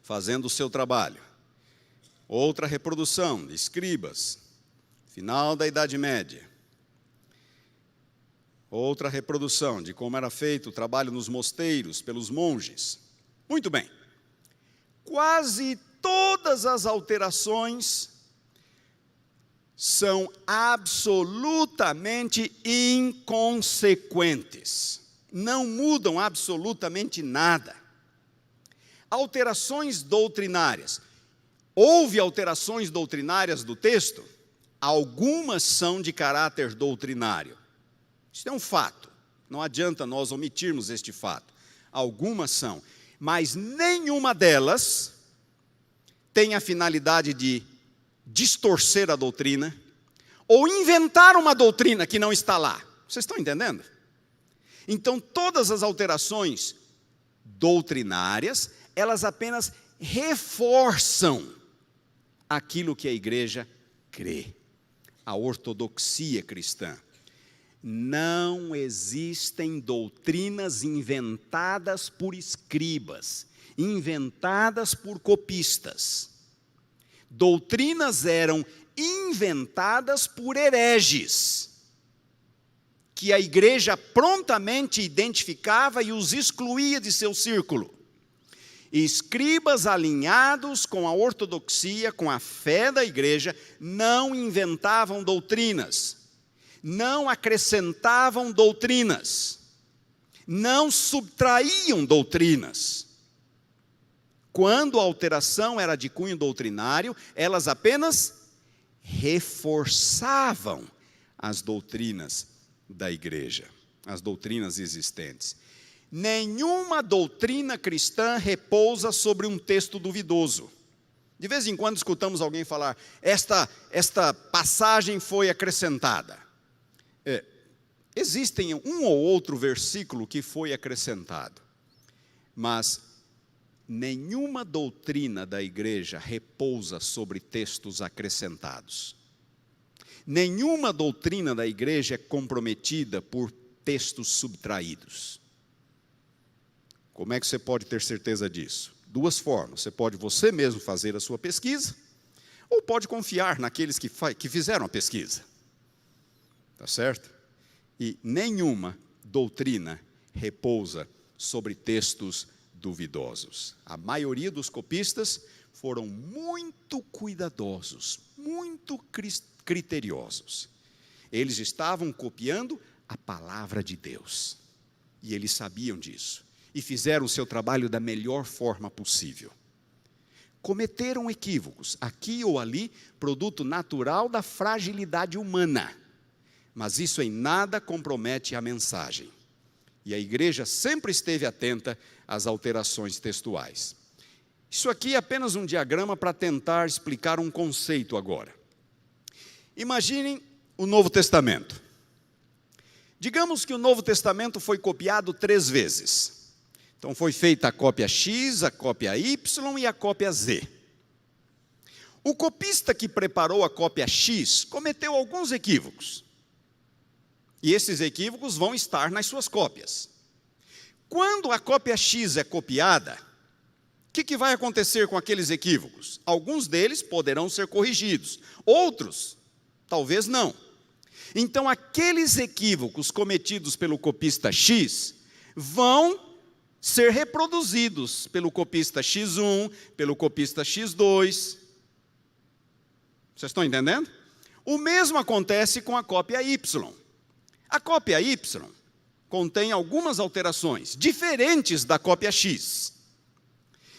fazendo o seu trabalho. Outra reprodução de escribas, final da Idade Média. Outra reprodução de como era feito o trabalho nos mosteiros pelos monges. Muito bem. Quase todas as alterações são absolutamente inconsequentes. não mudam absolutamente nada. Alterações doutrinárias. Houve alterações doutrinárias do texto? Algumas são de caráter doutrinário. Isso é um fato. Não adianta nós omitirmos este fato. Algumas são. Mas nenhuma delas tem a finalidade de distorcer a doutrina ou inventar uma doutrina que não está lá. Vocês estão entendendo? Então, todas as alterações doutrinárias, elas apenas reforçam aquilo que a igreja crê. A ortodoxia cristã. Não existem doutrinas inventadas por escribas, inventadas por copistas. Doutrinas eram inventadas por hereges, que a igreja prontamente identificava e os excluía de seu círculo. Escribas alinhados com a ortodoxia, com a fé da igreja, não inventavam doutrinas, não acrescentavam doutrinas, não subtraíam doutrinas. Quando a alteração era de cunho doutrinário, elas apenas reforçavam as doutrinas da igreja, as doutrinas existentes. Nenhuma doutrina cristã repousa sobre um texto duvidoso. De vez em quando escutamos alguém falar, esta passagem foi acrescentada. Existem um ou outro versículo que foi acrescentado, mas nenhuma doutrina da igreja repousa sobre textos acrescentados. Nenhuma doutrina da igreja é comprometida por textos subtraídos. Como é que você pode ter certeza disso? Duas formas. Você pode você mesmo fazer a sua pesquisa, ou pode confiar naqueles que fizeram a pesquisa. Tá certo? E nenhuma doutrina repousa sobre textos duvidosos. A maioria dos copistas foram muito cuidadosos, muito criteriosos. Eles estavam copiando a palavra de Deus. E eles sabiam disso. E fizeram o seu trabalho da melhor forma possível. Cometeram equívocos, aqui ou ali, produto natural da fragilidade humana. Mas isso em nada compromete a mensagem. E a igreja sempre esteve atenta às alterações textuais. Isso aqui é apenas um diagrama para tentar explicar um conceito agora. Imaginem o Novo Testamento. Digamos que o Novo Testamento foi copiado 3 vezes. Então foi feita a cópia X, a cópia Y e a cópia Z. O copista que preparou a cópia X cometeu alguns equívocos. E esses equívocos vão estar nas suas cópias. Quando a cópia X é copiada, o que vai acontecer com aqueles equívocos? Alguns deles poderão ser corrigidos, outros, talvez não. Então, aqueles equívocos cometidos pelo copista X vão ser reproduzidos pelo copista X1, pelo copista X2. Vocês estão entendendo? O mesmo acontece com a cópia Y. A cópia Y contém algumas alterações diferentes da cópia X.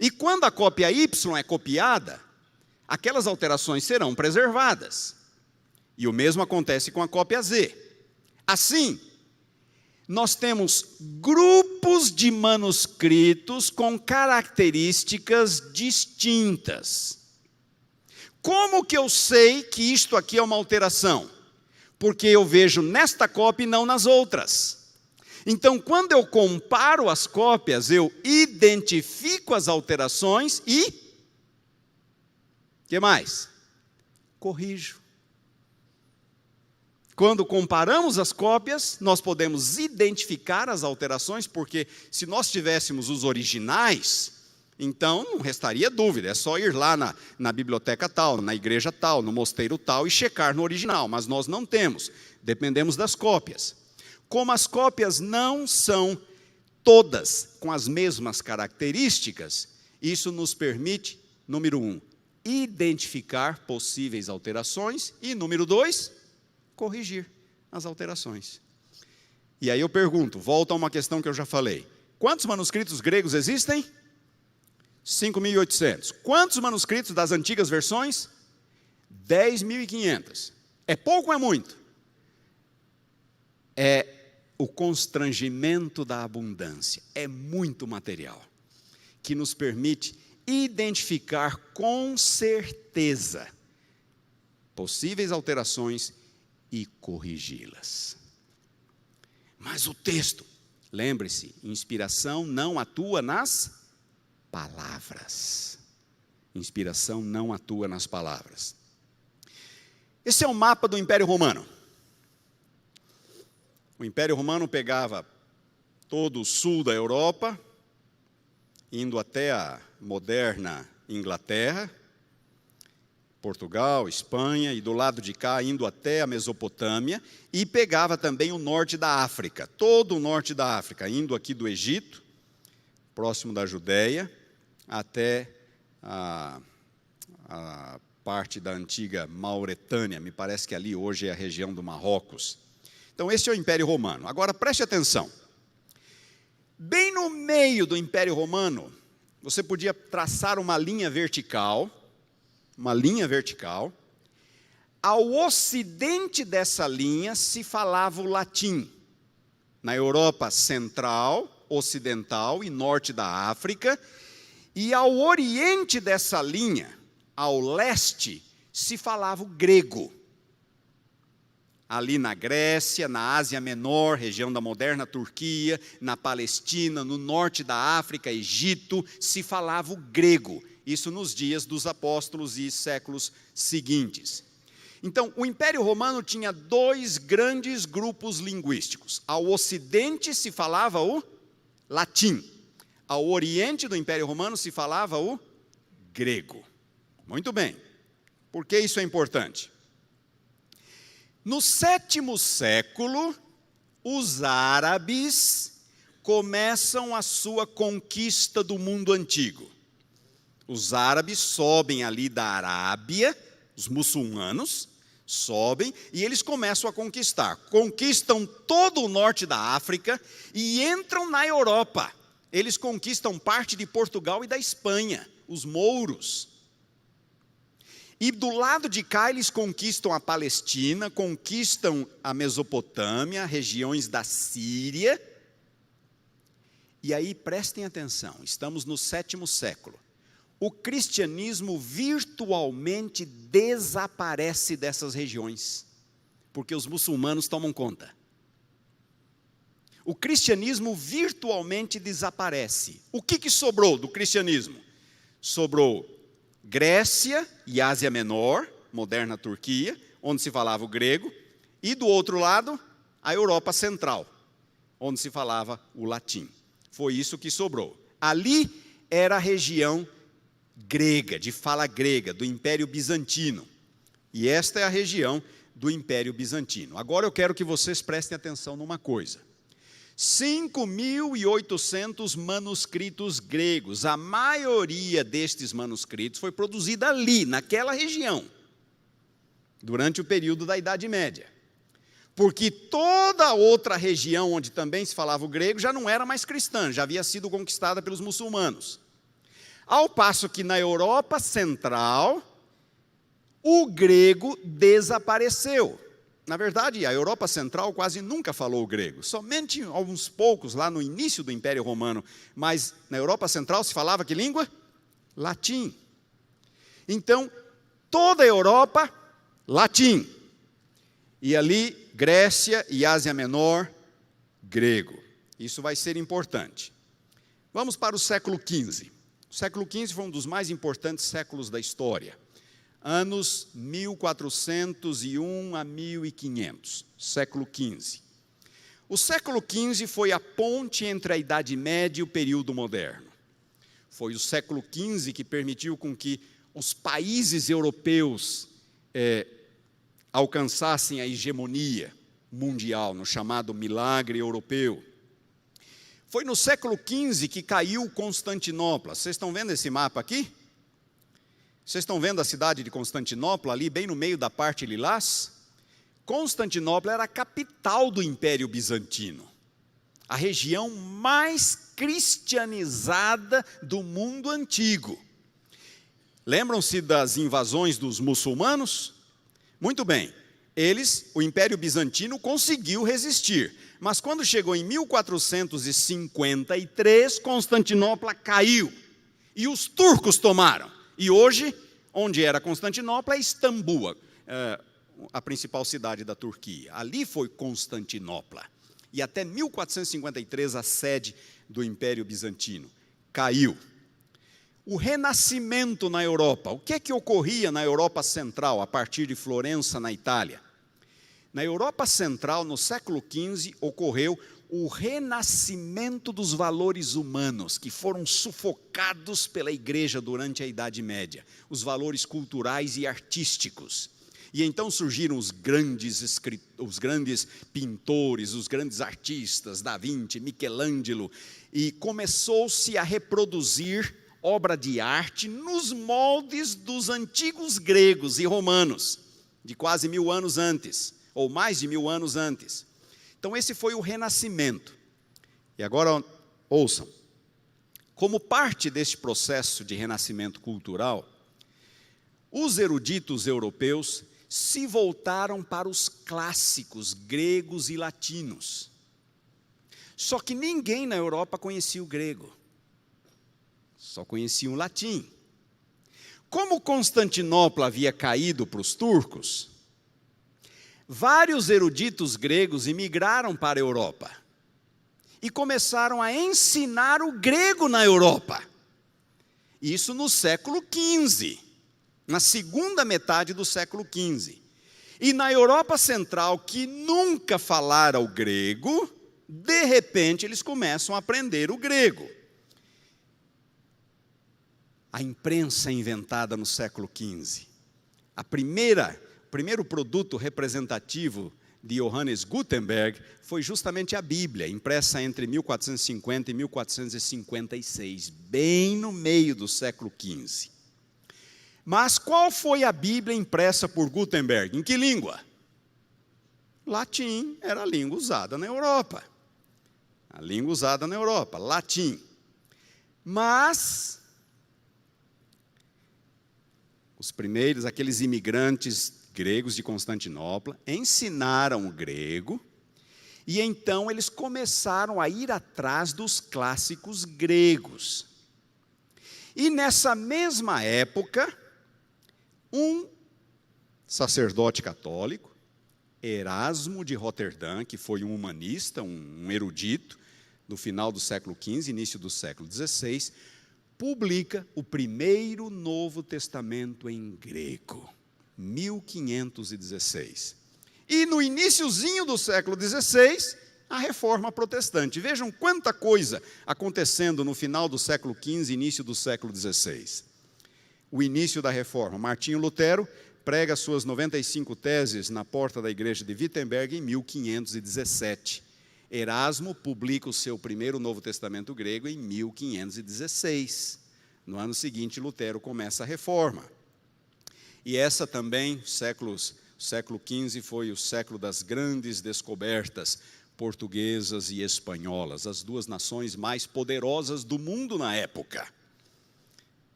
E quando a cópia Y é copiada, aquelas alterações serão preservadas. E o mesmo acontece com a cópia Z. Assim, nós temos grupos de manuscritos com características distintas. Como que eu sei que isto aqui é uma alteração? Porque eu vejo nesta cópia e não nas outras. Então, quando eu comparo as cópias, eu identifico as alterações e... que mais? Corrijo. Quando comparamos as cópias, nós podemos identificar as alterações, porque se nós tivéssemos os originais, então não restaria dúvida, é só ir lá na biblioteca tal, na igreja tal, no mosteiro tal e checar no original, mas nós não temos, dependemos das cópias. Como as cópias não são todas com as mesmas características, isso nos permite, número 1, identificar possíveis alterações e, número 2, corrigir as alterações. E aí eu pergunto, volta a uma questão que eu já falei. Quantos manuscritos gregos existem? 5.800. Quantos manuscritos das antigas versões? 10.500. É pouco ou é muito? É o constrangimento da abundância. É muito material que nos permite identificar com certeza possíveis alterações e corrigi-las. Mas o texto, lembre-se, inspiração não atua nas palavras. Inspiração não atua nas palavras. Esse é o mapa do Império Romano. O Império Romano pegava todo o sul da Europa, indo até a moderna Inglaterra, Portugal, Espanha, e do lado de cá, indo até a Mesopotâmia, e pegava também o norte da África, todo o norte da África, indo aqui do Egito, próximo da Judéia, até a parte da antiga Mauretânia, me parece que ali hoje é a região do Marrocos. Então, esse é o Império Romano. Agora, preste atenção. Bem no meio do Império Romano, você podia traçar uma linha vertical, Ao ocidente dessa linha se falava o latim. Na Europa central, ocidental e norte da África. E ao oriente dessa linha, ao leste, se falava o grego. Ali na Grécia, na Ásia Menor, região da moderna Turquia, na Palestina, no norte da África, Egito, se falava o grego. Isso nos dias dos apóstolos e séculos seguintes. Então, o Império Romano tinha dois grandes grupos linguísticos. Ao ocidente se falava o latim. Ao oriente do Império Romano se falava o grego. Muito bem. Por que isso é importante? No 7º século, os árabes começam a sua conquista do mundo antigo. Os árabes sobem ali da Arábia, os muçulmanos sobem e eles começam a conquistar. Conquistam todo o norte da África e entram na Europa. Eles conquistam parte de Portugal e da Espanha, os mouros. E do lado de cá eles conquistam a Palestina, conquistam a Mesopotâmia, regiões da Síria. E aí prestem atenção, estamos no 7º século. O cristianismo virtualmente desaparece dessas regiões, porque os muçulmanos tomam conta. O cristianismo virtualmente desaparece. O que sobrou do cristianismo? Sobrou Grécia e Ásia Menor, moderna Turquia, onde se falava o grego, e do outro lado, a Europa Central, onde se falava o latim. Foi isso que sobrou. Ali era a região grega, de fala grega, do Império Bizantino. E esta é a região do Império Bizantino. Agora eu quero que vocês prestem atenção numa coisa. 5.800 manuscritos gregos. A maioria destes manuscritos foi produzida ali, naquela região, durante o período da Idade Média. Porque toda a outra região onde também se falava o grego já não era mais cristã, já havia sido conquistada pelos muçulmanos. Ao passo que na Europa Central, o grego desapareceu. Na verdade, a Europa Central quase nunca falou o grego, somente alguns poucos lá no início do Império Romano, mas na Europa Central se falava que língua? Latim. Então, toda a Europa, latim. E ali, Grécia e Ásia Menor, grego. Isso vai ser importante. Vamos para o século XV. O século XV foi um dos mais importantes séculos da história. Anos 1401 a 1500, século XV. O século XV foi a ponte entre a Idade Média e o período moderno. Foi o século XV que permitiu com que os países europeus alcançassem a hegemonia mundial, no chamado milagre europeu. Foi no século XV que caiu Constantinopla. Vocês estão vendo esse mapa aqui? Vocês estão vendo a cidade de Constantinopla ali, bem no meio da parte lilás? Constantinopla era a capital do Império Bizantino, a região mais cristianizada do mundo antigo. Lembram-se das invasões dos muçulmanos? Muito bem, o Império Bizantino conseguiu resistir, mas quando chegou em 1453, Constantinopla caiu e os turcos tomaram. E hoje, onde era Constantinopla, é Istambul, a principal cidade da Turquia. Ali foi Constantinopla. E até 1453, a sede do Império Bizantino caiu. O Renascimento na Europa. O que é que ocorria na Europa Central, a partir de Florença, na Itália? Na Europa Central, no século XV, ocorreu o renascimento dos valores humanos, que foram sufocados pela Igreja durante a Idade Média, os valores culturais e artísticos. E então surgiram os grandes pintores, os grandes artistas, Da Vinci, Michelangelo, e começou-se a reproduzir obra de arte nos moldes dos antigos gregos e romanos, de quase 1000 anos antes, ou mais de 1000 anos antes. Então esse foi o Renascimento. E agora ouçam, como parte deste processo de renascimento cultural, os eruditos europeus se voltaram para os clássicos gregos e latinos. Só que ninguém na Europa conhecia o grego, só conhecia o latim. Como Constantinopla havia caído para os turcos, vários eruditos gregos imigraram para a Europa e começaram a ensinar o grego na Europa. Isso no século XV. Na segunda metade do século XV. E na Europa Central, que nunca falara o grego, de repente eles começam a aprender o grego. A imprensa inventada no século XV. O primeiro produto representativo de Johannes Gutenberg foi justamente a Bíblia, impressa entre 1450 e 1456, bem no meio do século XV. Mas qual foi a Bíblia impressa por Gutenberg? Em que língua? Latim era a língua usada na Europa. A língua usada na Europa, latim. Mas os primeiros, aqueles imigrantes gregos de Constantinopla, ensinaram o grego, e então eles começaram a ir atrás dos clássicos gregos. E nessa mesma época, um sacerdote católico, Erasmo de Roterdã, que foi um humanista, um erudito, no final do século XV, início do século XVI, publica o primeiro Novo Testamento em grego, 1516. E no iniciozinho do século XVI, a Reforma Protestante. Vejam quanta coisa acontecendo no final do século XV, início do século XVI. O início da Reforma. Martinho Lutero prega suas 95 teses na porta da igreja de Wittenberg em 1517. Erasmo publica o seu primeiro Novo Testamento grego em 1516. No ano seguinte, Lutero começa a Reforma. E essa também, século XV, foi o século das grandes descobertas portuguesas e espanholas, as duas nações mais poderosas do mundo na época.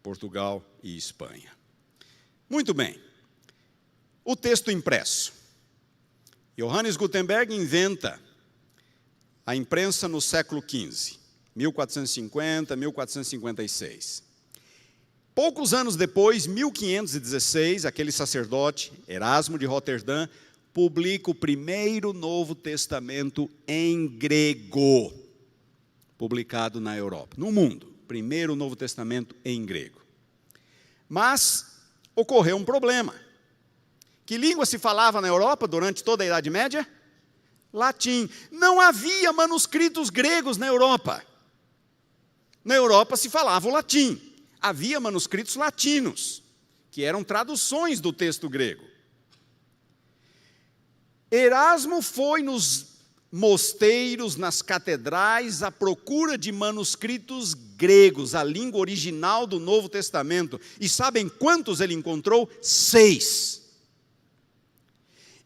Portugal e Espanha. Muito bem. O texto impresso. Johannes Gutenberg inventa a imprensa no século XV, 1450, 1456. Poucos anos depois, 1516, aquele sacerdote, Erasmo de Roterdã, publica o primeiro Novo Testamento em grego, publicado na Europa, no mundo. Primeiro Novo Testamento em grego. Mas ocorreu um problema. Que língua se falava na Europa durante toda a Idade Média? Latim. Não havia manuscritos gregos na Europa. Na Europa se falava o latim. Havia manuscritos latinos, que eram traduções do texto grego. Erasmo foi nos mosteiros, nas catedrais, à procura de manuscritos gregos, a língua original do Novo Testamento. E sabem quantos ele encontrou? 6.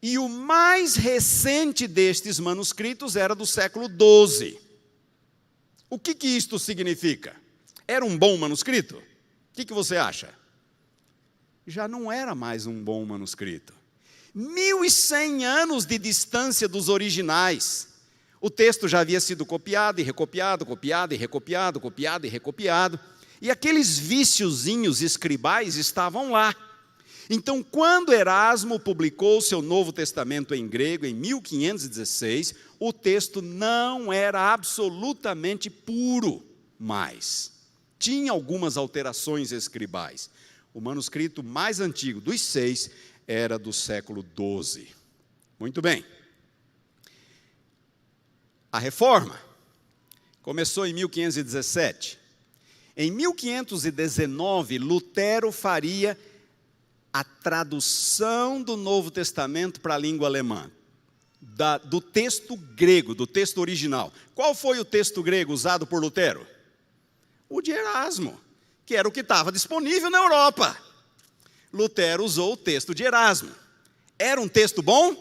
E o mais recente destes manuscritos era do século XII. O que isto significa? Era um bom manuscrito? O que você acha? Já não era mais um bom manuscrito. 1.100 anos de distância dos originais. O texto já havia sido copiado e recopiado, copiado e recopiado, copiado e recopiado. E aqueles viciozinhos escribais estavam lá. Então, quando Erasmo publicou seu Novo Testamento em grego, em 1516, o texto não era absolutamente puro mais. Tinha algumas alterações escribais. O manuscrito mais antigo dos 6 era do século XII. Muito bem. A Reforma começou em 1517. Em 1519, Lutero faria a tradução do Novo Testamento para a língua alemã, do texto grego, do texto original. Qual foi o texto grego usado por Lutero? O de Erasmo, que era o que estava disponível na Europa. Lutero usou o texto de Erasmo. Era um texto bom?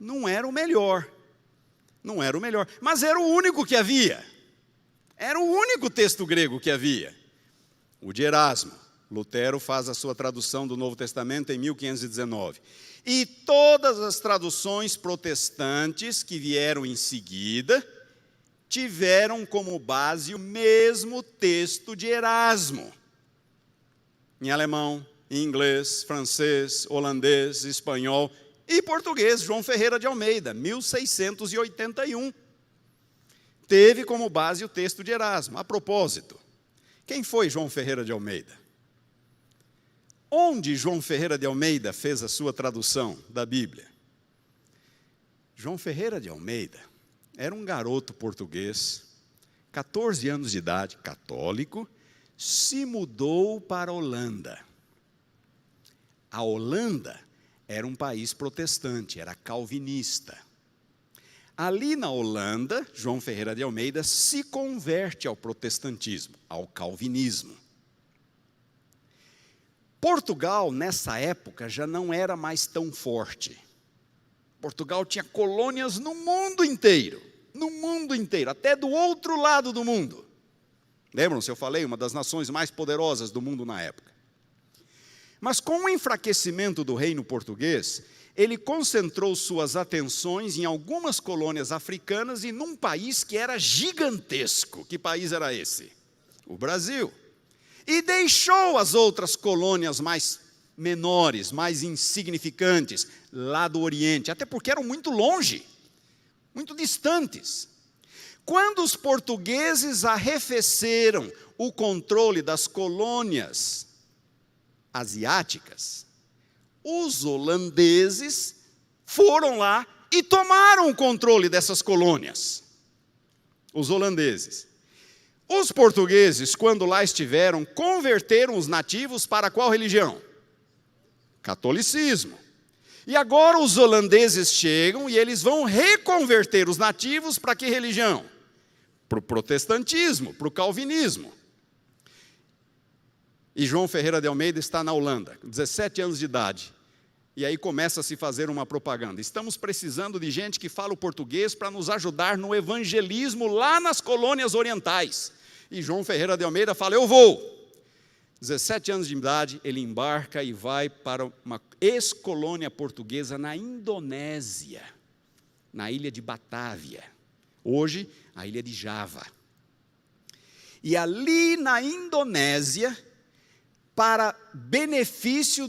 Não era o melhor. Não era o melhor, mas era o único que havia. Era o único texto grego que havia. O de Erasmo. Lutero faz a sua tradução do Novo Testamento em 1519. E todas as traduções protestantes que vieram em seguida tiveram como base o mesmo texto de Erasmo. Em alemão, em inglês, francês, holandês, espanhol e português, João Ferreira de Almeida, 1681. Teve como base o texto de Erasmo. A propósito, quem foi João Ferreira de Almeida? Onde João Ferreira de Almeida fez a sua tradução da Bíblia? João Ferreira de Almeida era um garoto português, 14 anos de idade, católico, se mudou para a Holanda. A Holanda era um país protestante, era calvinista. Ali na Holanda, João Ferreira de Almeida se converte ao protestantismo, ao calvinismo. Portugal, nessa época, já não era mais tão forte. Portugal tinha colônias no mundo inteiro, até do outro lado do mundo. Lembram-se, eu falei, uma das nações mais poderosas do mundo na época. Mas com o enfraquecimento do reino português, ele concentrou suas atenções em algumas colônias africanas e num país que era gigantesco. Que país era esse? O Brasil. E deixou as outras colônias mais menores, mais insignificantes, lá do Oriente, até porque eram muito longe, muito distantes. Quando os portugueses arrefeceram o controle das colônias asiáticas, os holandeses foram lá e tomaram o controle dessas colônias. Os holandeses. Os portugueses, quando lá estiveram, converteram os nativos para qual religião? Catolicismo. E agora os holandeses chegam e eles vão reconverter os nativos para que religião? Para o protestantismo, para o calvinismo. E João Ferreira de Almeida está na Holanda, com 17 anos de idade. E aí começa a se fazer uma propaganda. Estamos precisando de gente que fala o português para nos ajudar no evangelismo lá nas colônias orientais. E João Ferreira de Almeida fala, eu vou. 17 anos de idade, ele embarca e vai para uma ex-colônia portuguesa na Indonésia, na ilha de Batávia. Hoje, a ilha de Java. E ali na Indonésia, para benefício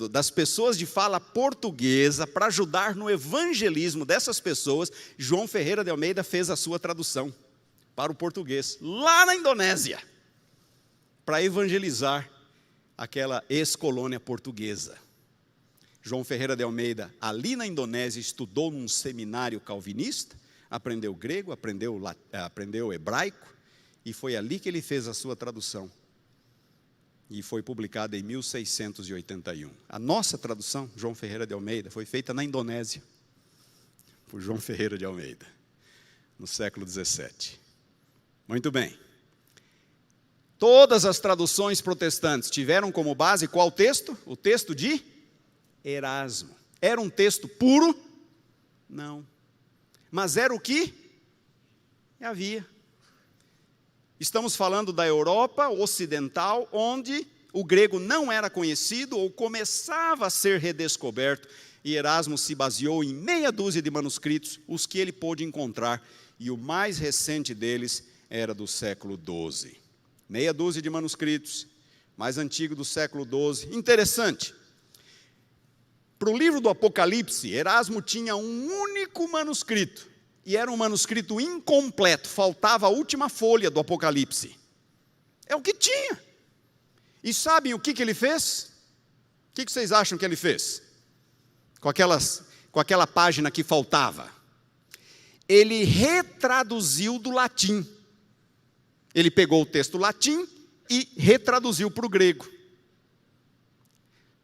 das pessoas de fala portuguesa, para ajudar no evangelismo dessas pessoas, João Ferreira de Almeida fez a sua tradução para o português, lá na Indonésia, para evangelizar aquela ex-colônia portuguesa. João Ferreira de Almeida, ali na Indonésia, estudou num seminário calvinista, aprendeu grego, aprendeu hebraico, e foi ali que ele fez a sua tradução. E foi publicada em 1681. A nossa tradução, João Ferreira de Almeida, foi feita na Indonésia, por João Ferreira de Almeida, no século 17. Muito bem. Todas as traduções protestantes tiveram como base qual texto? O texto de Erasmo. Era um texto puro? Não. Mas era o que havia. Estamos falando da Europa ocidental, onde o grego não era conhecido ou começava a ser redescoberto, e Erasmo se baseou em meia dúzia de manuscritos, os que ele pôde encontrar, e o mais recente deles era do século XII. Meia dúzia de manuscritos, mais antigo do século XII. Interessante. Para o livro do Apocalipse, Erasmo tinha um único manuscrito, e era um manuscrito incompleto, faltava a última folha do Apocalipse. É o que tinha. E sabem o que ele fez? O que vocês acham que ele fez? Com aquela página que faltava. Ele retraduziu do latim. Ele pegou o texto latim e retraduziu para o grego.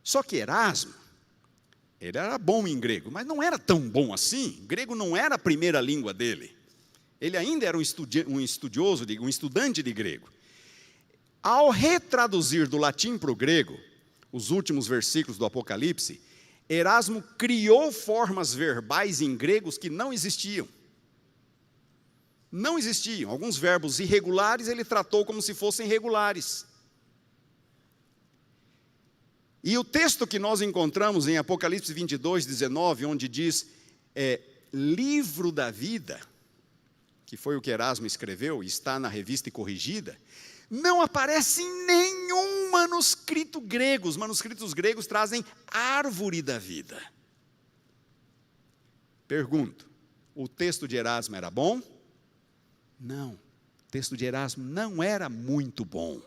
Só que Erasmo, ele era bom em grego, mas não era tão bom assim. Grego não era a primeira língua dele. Ele ainda era um estudante de grego. Ao retraduzir do latim para o grego, os últimos versículos do Apocalipse, Erasmo criou formas verbais em gregos que não existiam. Não existiam. Alguns verbos irregulares ele tratou como se fossem regulares. E o texto que nós encontramos em Apocalipse 22, 19, onde diz livro da vida, que foi o que Erasmo escreveu, e está na revista e corrigida, não aparece em nenhum manuscrito grego. Os manuscritos gregos trazem árvore da vida. Pergunto, o texto de Erasmo era bom? Não, o texto de Erasmo não era muito bom.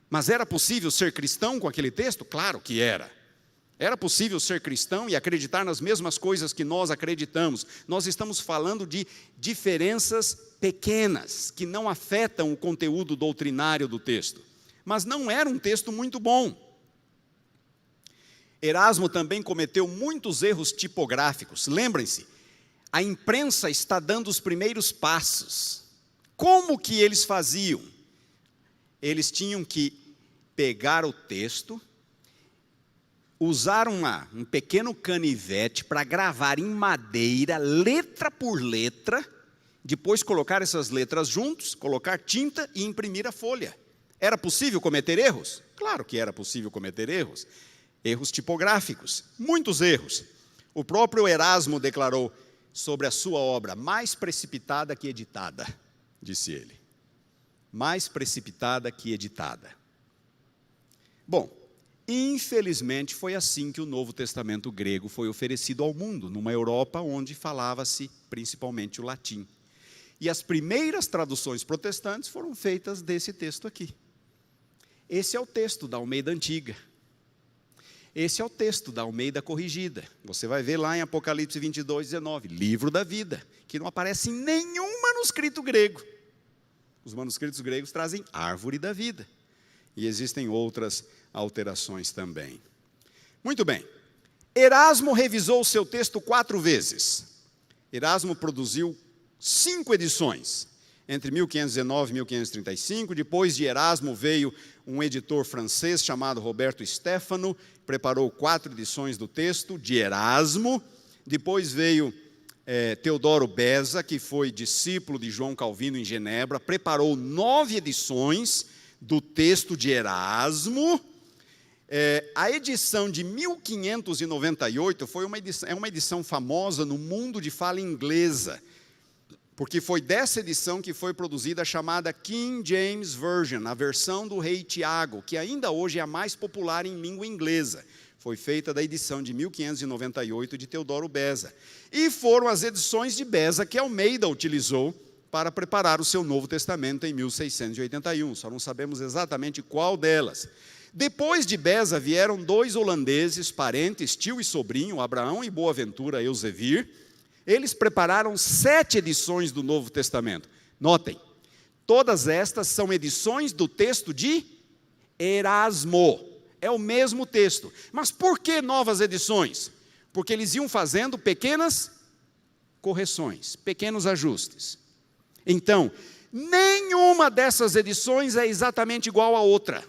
Mas era possível ser cristão com aquele texto? Claro que era. Era possível ser cristão e acreditar nas mesmas coisas que nós acreditamos. Nós estamos falando de diferenças pequenas, que não afetam o conteúdo doutrinário do texto. Mas não era um texto muito bom. Erasmo também cometeu muitos erros tipográficos. Lembrem-se, a imprensa está dando os primeiros passos. Como que eles faziam? Eles tinham que pegar o texto, usar um pequeno canivete para gravar em madeira, letra por letra, depois colocar essas letras juntos, colocar tinta e imprimir a folha. Era possível cometer erros? Claro que era possível cometer erros. Erros tipográficos, muitos erros. O próprio Erasmo declarou sobre a sua obra, mais precipitada que editada, disse ele. Mais precipitada que editada. Bom, infelizmente foi assim que o Novo Testamento grego foi oferecido ao mundo, numa Europa onde falava-se principalmente o latim. E as primeiras traduções protestantes foram feitas desse texto aqui. Esse é o texto da Almeida Antiga. Esse é o texto da Almeida Corrigida. Você vai ver lá em Apocalipse 22, 19, livro da vida, que não aparece em nenhum manuscrito grego. Os manuscritos gregos trazem árvore da vida. E existem outras alterações também. Muito bem. Erasmo revisou o seu texto 4 vezes. Erasmo produziu 5 edições, entre 1519 e 1535. Depois de Erasmo veio um editor francês chamado Roberto Stefano, preparou 4 edições do texto de Erasmo. Depois veio Teodoro Beza, que foi discípulo de João Calvino em Genebra, preparou 9 edições do texto de Erasmo. A edição de 1598 foi uma edição famosa no mundo de fala inglesa, porque foi dessa edição que foi produzida a chamada King James Version, a versão do rei Tiago, que ainda hoje é a mais popular em língua inglesa. Foi feita da edição de 1598 de Teodoro Beza. E foram as edições de Beza que Almeida utilizou para preparar o seu Novo Testamento em 1681. Só não sabemos exatamente qual delas. Depois de Beza vieram 2 holandeses, parentes, tio e sobrinho, Abraão e Boaventura Elzevir. Eles prepararam 7 edições do Novo Testamento. Notem, todas estas são edições do texto de Erasmo. É o mesmo texto. Mas por que novas edições? Porque eles iam fazendo pequenas correções, pequenos ajustes. Então, nenhuma dessas edições é exatamente igual à outra.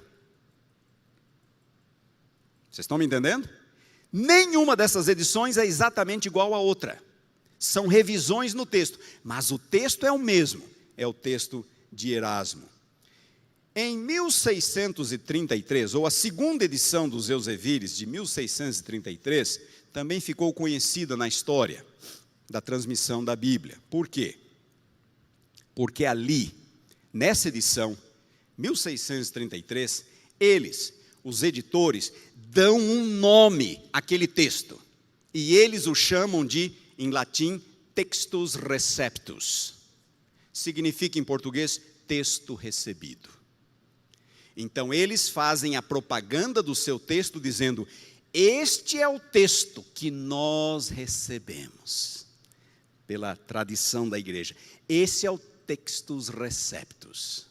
Vocês estão me entendendo? Nenhuma dessas edições é exatamente igual à outra. São revisões no texto, mas o texto é o mesmo, é o texto de Erasmo. Em 1633, ou a segunda edição dos Eusevires, de 1633, também ficou conhecida na história da transmissão da Bíblia. Por quê? Porque ali, nessa edição, 1633, eles, os editores, dão um nome àquele texto. E eles o chamam de, em latim, textus receptus. Significa em português, texto recebido. Então eles fazem a propaganda do seu texto dizendo, este é o texto que nós recebemos, pela tradição da igreja. Esse é o textus receptus.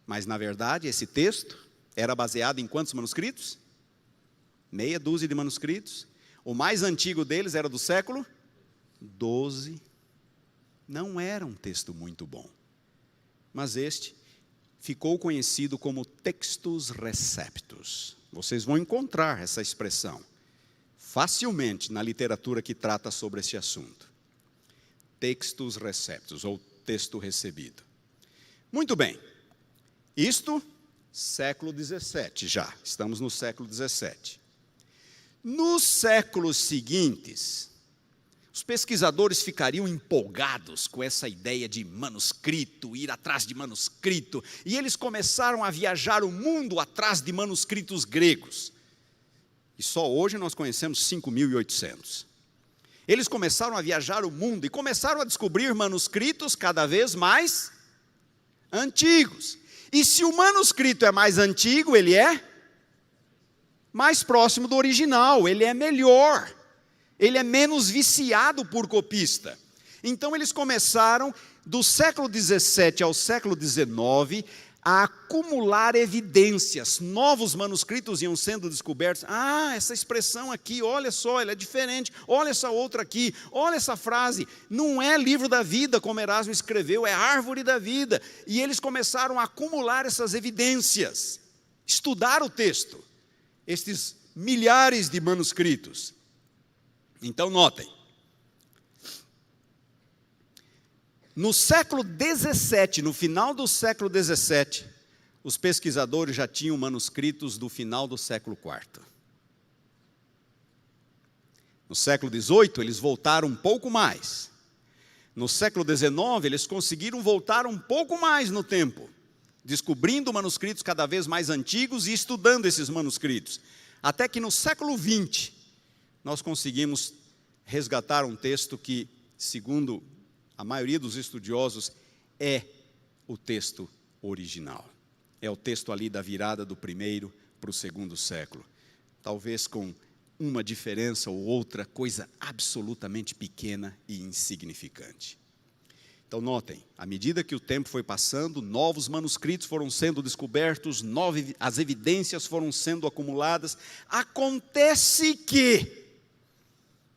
Mas na verdade esse texto era baseado em quantos manuscritos? Meia dúzia de manuscritos. O mais antigo deles era do século XII. Não era um texto muito bom. Mas este ficou conhecido como textus receptus. Vocês vão encontrar essa expressão facilmente na literatura que trata sobre esse assunto. Textus receptus, ou texto recebido. Muito bem. Isto, século XVII já. Estamos no século XVII. Nos séculos seguintes, os pesquisadores ficariam empolgados com essa ideia de manuscrito, ir atrás de manuscrito, e eles começaram a viajar o mundo atrás de manuscritos gregos. E só hoje nós conhecemos 5.800. Eles começaram a viajar o mundo e começaram a descobrir manuscritos cada vez mais antigos. E se o manuscrito é mais antigo, ele é mais próximo do original, ele é melhor. Ele é menos viciado por copista. Então eles começaram, do século XVII ao século XIX, a acumular evidências. Novos manuscritos iam sendo descobertos. Ah, essa expressão aqui, olha só, ela é diferente. Olha essa outra aqui, olha essa frase. Não é livro da vida, como Erasmo escreveu, é árvore da vida. E eles começaram a acumular essas evidências. Estudar o texto. Estes milhares de manuscritos. Então notem, no século XVII, no final do século XVII, os pesquisadores já tinham manuscritos do final do século IV. No século XVIII, eles voltaram um pouco mais. No século XIX, eles conseguiram voltar um pouco mais no tempo, descobrindo manuscritos cada vez mais antigos e estudando esses manuscritos. Até que no século XX, nós conseguimos resgatar um texto que, segundo a maioria dos estudiosos, é o texto original. É o texto ali da virada do primeiro para o segundo século. Talvez com uma diferença ou outra, coisa absolutamente pequena e insignificante. Então notem, à medida que o tempo foi passando, novos manuscritos foram sendo descobertos, as evidências foram sendo acumuladas. Acontece que,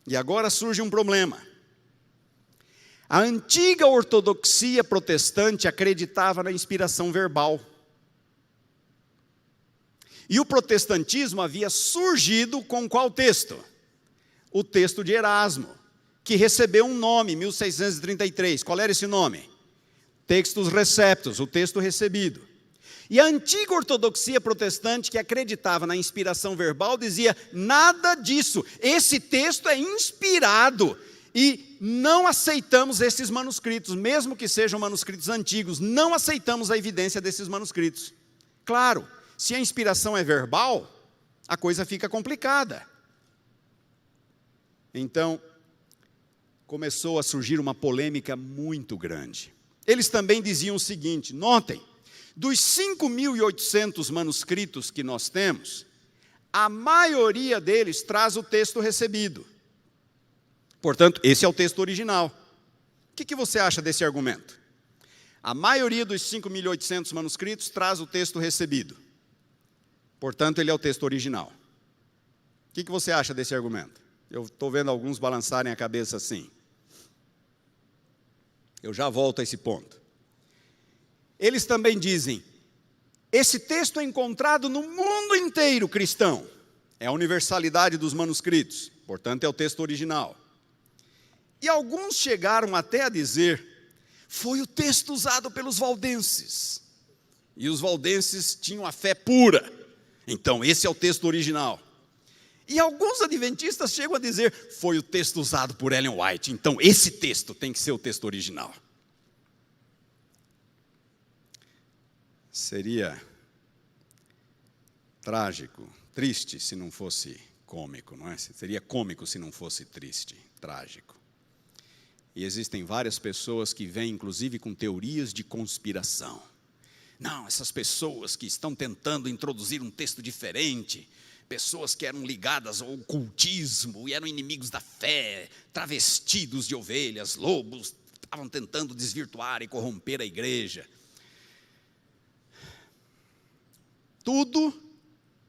e agora surge um problema, a antiga ortodoxia protestante acreditava na inspiração verbal. E o protestantismo havia surgido com qual texto? O texto de Erasmo, que recebeu um nome, em 1633. Qual era esse nome? Textus receptus, o texto recebido. E a antiga ortodoxia protestante, que acreditava na inspiração verbal, dizia, nada disso, esse texto é inspirado, e não aceitamos esses manuscritos, mesmo que sejam manuscritos antigos, não aceitamos a evidência desses manuscritos. Claro, se a inspiração é verbal, a coisa fica complicada. Então, começou a surgir uma polêmica muito grande. Eles também diziam o seguinte, notem, dos 5.800 manuscritos que nós temos, a maioria deles traz o texto recebido. Portanto, esse é o texto original. O que você acha desse argumento? A maioria dos 5.800 manuscritos traz o texto recebido. Portanto, ele é o texto original. O que você acha desse argumento? Eu estou vendo alguns balançarem a cabeça assim. Eu já volto a esse ponto. Eles também dizem, esse texto é encontrado no mundo inteiro cristão. É a universalidade dos manuscritos, portanto é o texto original. E alguns chegaram até a dizer, foi o texto usado pelos valdenses. E os valdenses tinham a fé pura. Então esse é o texto original. E alguns adventistas chegam a dizer, foi o texto usado por Ellen White. Então esse texto tem que ser o texto original. Seria trágico, triste se não fosse cômico, não é? Seria cômico se não fosse triste, trágico. E existem várias pessoas que vêm, inclusive, com teorias de conspiração. Não, essas pessoas que estão tentando introduzir um texto diferente, pessoas que eram ligadas ao ocultismo e eram inimigos da fé, travestidos de ovelhas, lobos, estavam tentando desvirtuar e corromper a igreja. Tudo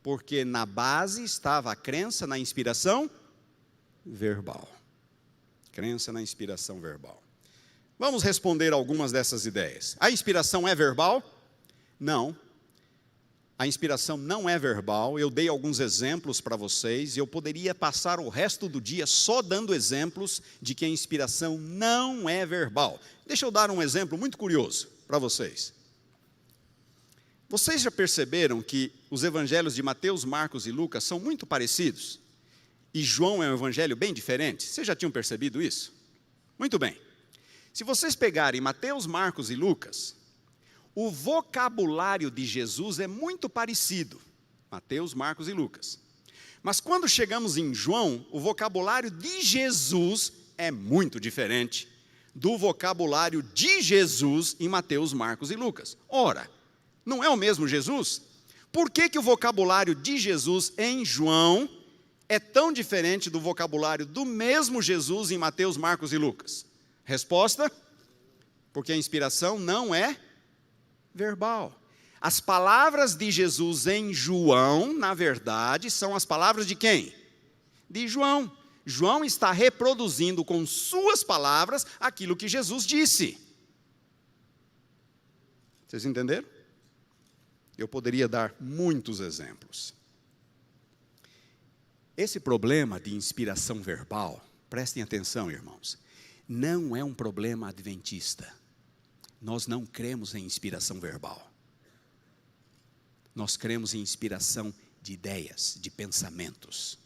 porque na base estava a crença na inspiração verbal. Crença na inspiração verbal. Vamos responder algumas dessas ideias. A inspiração é verbal? Não. A inspiração não é verbal. Eu dei alguns exemplos para vocês e eu poderia passar o resto do dia só dando exemplos de que a inspiração não é verbal. Deixa eu dar um exemplo muito curioso para vocês. Vocês já perceberam que os evangelhos de Mateus, Marcos e Lucas são muito parecidos? E João é um evangelho bem diferente? Vocês já tinham percebido isso? Muito bem. Se vocês pegarem Mateus, Marcos e Lucas, o vocabulário de Jesus é muito parecido. Mateus, Marcos e Lucas. Mas quando chegamos em João, o vocabulário de Jesus é muito diferente do vocabulário de Jesus em Mateus, Marcos e Lucas. Ora, não é o mesmo Jesus? Por que o vocabulário de Jesus em João é tão diferente do vocabulário do mesmo Jesus em Mateus, Marcos e Lucas? Resposta: porque a inspiração não é verbal. As palavras de Jesus em João, na verdade, são as palavras de quem? De João. João está reproduzindo com suas palavras aquilo que Jesus disse. Vocês entenderam? Eu poderia dar muitos exemplos. Esse problema de inspiração verbal, prestem atenção, irmãos, não é um problema adventista. Nós não cremos em inspiração verbal. Nós cremos em inspiração de ideias, de pensamentos.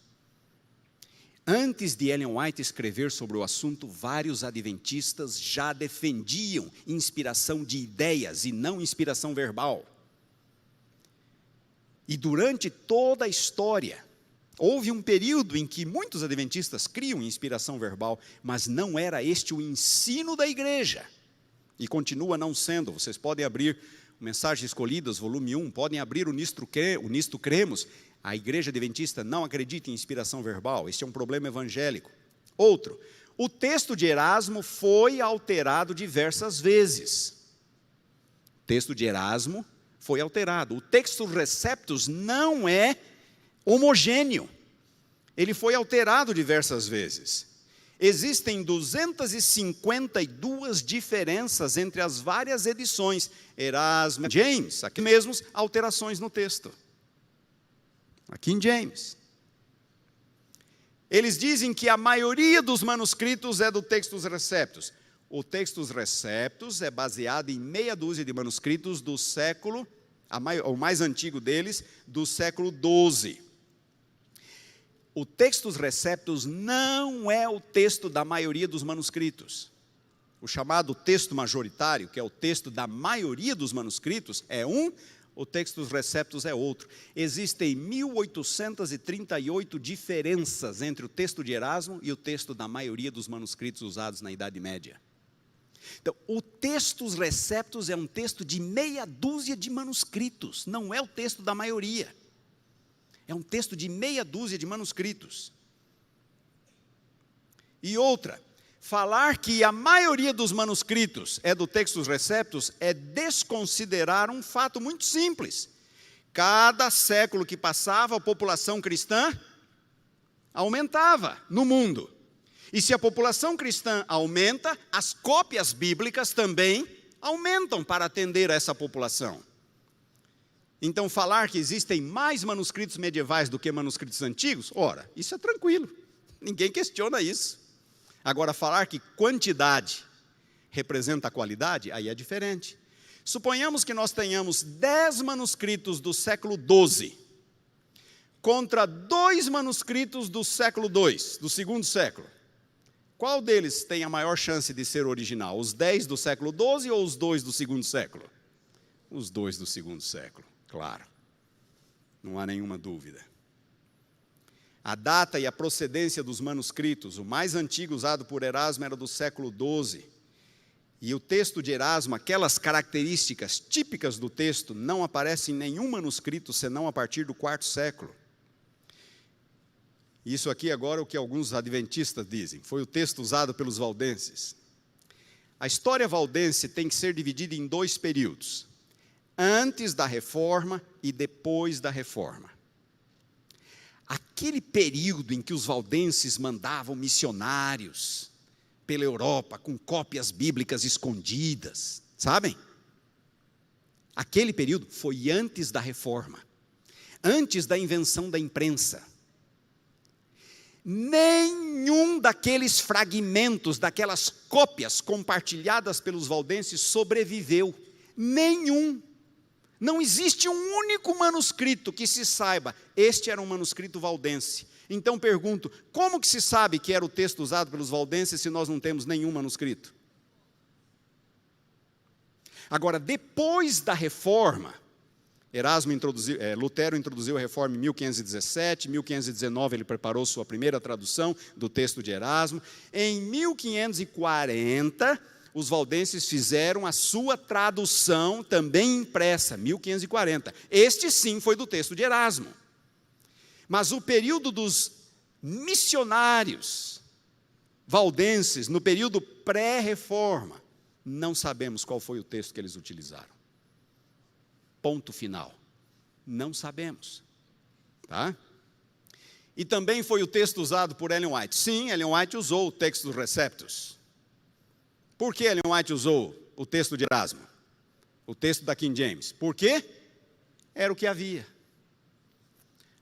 Antes de Ellen White escrever sobre o assunto, vários adventistas já defendiam inspiração de ideias e não inspiração verbal. E durante toda a história, houve um período em que muitos adventistas criam em inspiração verbal, mas não era este o ensino da igreja. E continua não sendo. Vocês podem abrir Mensagens Escolhidas, volume 1, podem abrir o Nisto Cremos. A igreja adventista não acredita em inspiração verbal. Este é um problema evangélico. Outro, o texto de Erasmo foi alterado diversas vezes. O texto de Erasmo foi alterado. O texto Receptus não é homogêneo. Ele foi alterado diversas vezes. Existem 252 diferenças entre as várias edições. Erasmo, James, aqui mesmos, alterações no texto. Aqui em James. Eles dizem que a maioria dos manuscritos é do Textus Receptus. O Textus Receptus é baseado em meia dúzia de manuscritos do século, o mais antigo deles, do século XII. O Textus Receptus não é o texto da maioria dos manuscritos. O chamado texto majoritário, que é o texto da maioria dos manuscritos, é um, o Textus Receptus é outro. Existem 1838 diferenças entre o texto de Erasmo e o texto da maioria dos manuscritos usados na Idade Média. Então, o Textus Receptus é um texto de meia dúzia de manuscritos, não é o texto da maioria. É um texto de meia dúzia de manuscritos. E outra, falar que a maioria dos manuscritos é do Textus Receptus é desconsiderar um fato muito simples. Cada século que passava, a população cristã aumentava no mundo. E se a população cristã aumenta, as cópias bíblicas também aumentam para atender a essa população. Então, falar que existem mais manuscritos medievais do que manuscritos antigos, ora, isso é tranquilo, ninguém questiona isso. Agora, falar que quantidade representa a qualidade, aí é diferente. Suponhamos que nós tenhamos 10 manuscritos do século XII, contra 2 manuscritos do século II, do segundo século. Qual deles tem a maior chance de ser original? Os 10 do século XII ou os 2 do segundo século? Os 2 do segundo século, claro. Não há nenhuma dúvida. A data e a procedência dos manuscritos, o mais antigo usado por Erasmo era do século XII. E o texto de Erasmo, aquelas características típicas do texto, não aparecem em nenhum manuscrito, senão a partir do IV século. Isso aqui agora é o que alguns adventistas dizem, foi o texto usado pelos valdenses. A história valdense tem que ser dividida em 2 períodos, antes da Reforma e depois da Reforma. Aquele período em que os valdenses mandavam missionários pela Europa com cópias bíblicas escondidas, sabem? Aquele período foi antes da Reforma, antes da invenção da imprensa. Nenhum daqueles fragmentos, daquelas cópias compartilhadas pelos valdenses sobreviveu. Nenhum. Não existe um único manuscrito que se saiba, este era um manuscrito valdense. Então pergunto, como que se sabe que era o texto usado pelos valdenses se nós não temos nenhum manuscrito? Agora, depois da Reforma, Lutero introduziu a Reforma em 1517, em 1519 ele preparou sua primeira tradução do texto de Erasmo. Em 1540, os valdenses fizeram a sua tradução também impressa, 1540. Este sim foi do texto de Erasmo. Mas o período dos missionários valdenses, no período pré-reforma, não sabemos qual foi o texto que eles utilizaram. Ponto final. Não sabemos. Tá? E também foi o texto usado por Ellen White. Sim, Ellen White usou o texto dos Receptus. Por que Ellen White usou o texto de Erasmo? O texto da King James? Por quê? Era o que havia.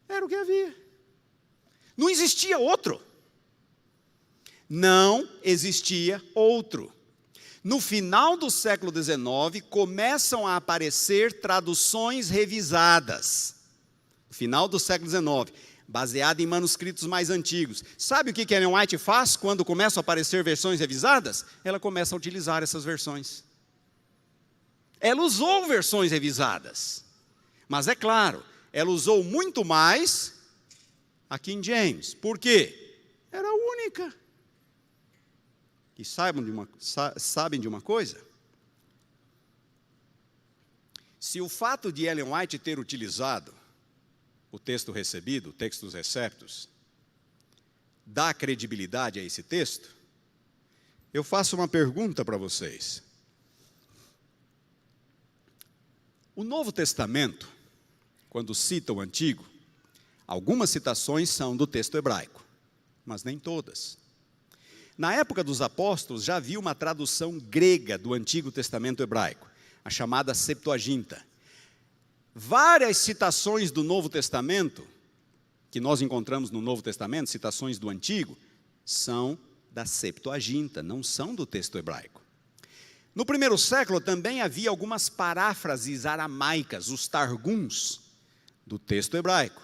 Era o que havia. Não existia outro. Não existia outro. No final do século XIX, começam a aparecer traduções revisadas. No final do século XIX, baseada em manuscritos mais antigos. Sabe o que Ellen White faz quando começam a aparecer versões revisadas? Ela começa a utilizar essas versões. Ela usou versões revisadas. Mas é claro, ela usou muito mais a King James. Por quê? Era a única. E sabem de uma coisa? Se o fato de Ellen White ter utilizado o texto recebido, o texto dos Receptus, dá credibilidade a esse texto, eu faço uma pergunta para vocês. O Novo Testamento, quando cita o Antigo, algumas citações são do texto hebraico, mas nem todas. Na época dos apóstolos, já havia uma tradução grega do Antigo Testamento hebraico, a chamada Septuaginta. Várias citações do Novo Testamento, que nós encontramos no Novo Testamento, citações do Antigo, são da Septuaginta, não são do texto hebraico. No primeiro século também havia algumas paráfrases aramaicas, os targums, do texto hebraico.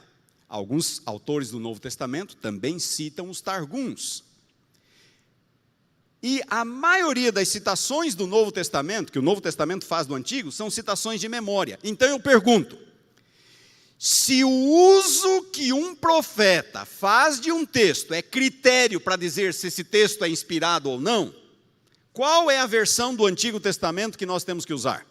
Alguns autores do Novo Testamento também citam os targums. E a maioria das citações do Novo Testamento, que o Novo Testamento faz do Antigo, são citações de memória. Então eu pergunto, se o uso que um profeta faz de um texto é critério para dizer se esse texto é inspirado ou não, qual é a versão do Antigo Testamento que nós temos que usar?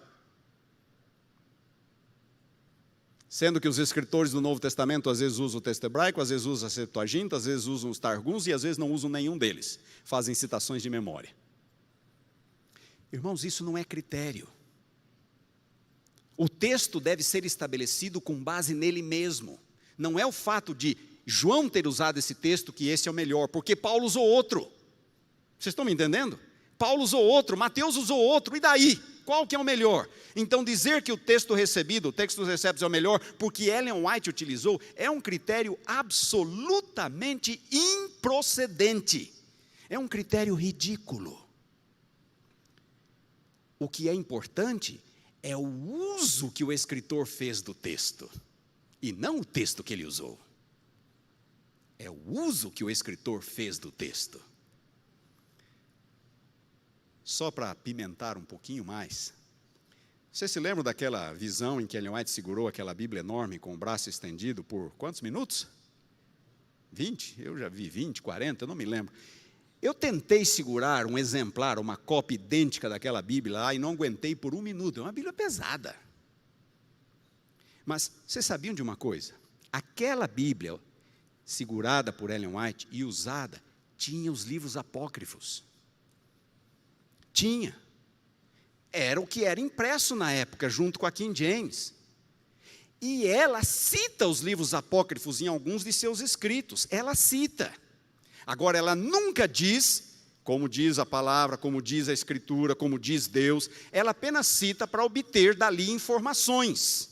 Sendo que os escritores do Novo Testamento às vezes usam o texto hebraico, às vezes usam a Septuaginta, às vezes usam os Targums e às vezes não usam nenhum deles. Fazem citações de memória. Irmãos, isso não é critério. O texto deve ser estabelecido com base nele mesmo. Não é o fato de João ter usado esse texto que esse é o melhor, porque Paulo usou outro. Vocês estão me entendendo? Paulo usou outro, Mateus usou outro, e daí? Qual que é o melhor? Então, dizer que o texto recebido, o texto dos receptos é o melhor, porque Ellen White utilizou, é um critério absolutamente improcedente. É um critério ridículo. O que é importante é o uso que o escritor fez do texto, e não o texto que ele usou. É o uso que o escritor fez do texto. Só para apimentar um pouquinho mais, você se lembra daquela visão em que Ellen White segurou aquela Bíblia enorme com o braço estendido por quantos minutos? 20? Eu já vi 20, 40, eu não me lembro. Eu tentei segurar um exemplar, uma cópia idêntica daquela Bíblia lá, e não aguentei por 1 minuto. É uma Bíblia pesada. Mas vocês sabiam de uma coisa? Aquela Bíblia, segurada por Ellen White e usada, tinha os livros apócrifos. Tinha. Era o que era impresso na época, junto com a King James. E ela cita os livros apócrifos em alguns de seus escritos. Ela cita. Agora, ela nunca diz, como diz a palavra, como diz a Escritura, como diz Deus. Ela apenas cita para obter dali informações.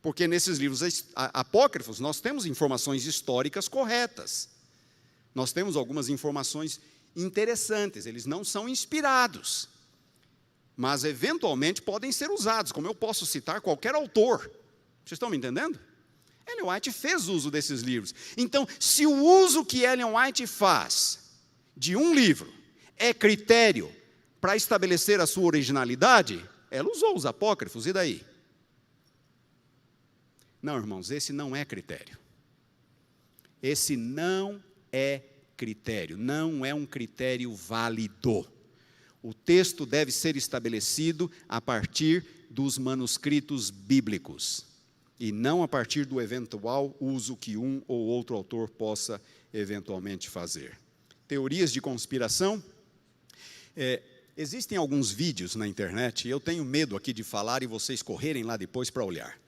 Porque nesses livros apócrifos nós temos informações históricas corretas. Nós temos algumas informações interessantes, eles não são inspirados. Mas eventualmente podem ser usados, como eu posso citar qualquer autor. Vocês estão me entendendo? Ellen White fez uso desses livros. Então, se o uso que Ellen White faz de um livro é critério para estabelecer a sua originalidade, ela usou os apócrifos, e daí? Não, irmãos, esse não é critério. Esse não é critério, não é um critério válido. O texto deve ser estabelecido a partir dos manuscritos bíblicos, e não a partir do eventual uso que um ou outro autor possa eventualmente fazer. Teorias de conspiração. Existem alguns vídeos na internet, e eu tenho medo aqui de falar e vocês correrem lá depois para olhar.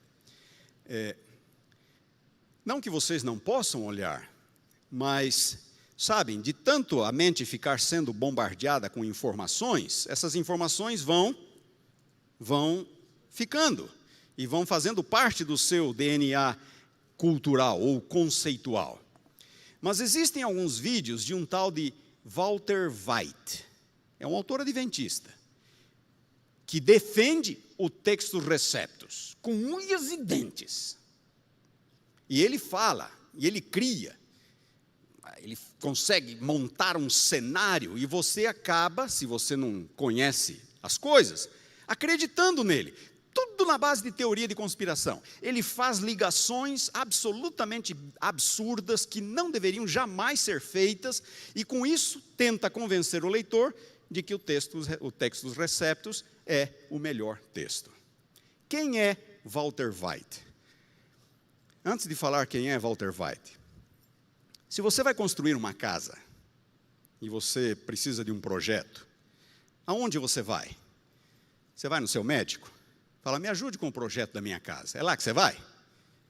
Não que vocês não possam olhar, mas, sabem, de tanto a mente ficar sendo bombardeada com informações, essas informações vão ficando e vão fazendo parte do seu DNA cultural ou conceitual. Mas existem alguns vídeos de um tal de Walter White, é um autor adventista, que defende o textus receptus, com unhas e dentes. E ele fala, e ele cria, ele consegue montar um cenário, e você acaba, se você não conhece as coisas, acreditando nele. Tudo na base de teoria de conspiração. Ele faz ligações absolutamente absurdas, que não deveriam jamais ser feitas, e com isso tenta convencer o leitor de que o textus receptus é o melhor texto. Quem é Walter White? Antes de falar quem é Walter White, se você vai construir uma casa e você precisa de um projeto, aonde você vai? Você vai no seu médico? Fala, me ajude com o projeto da minha casa. É lá que você vai?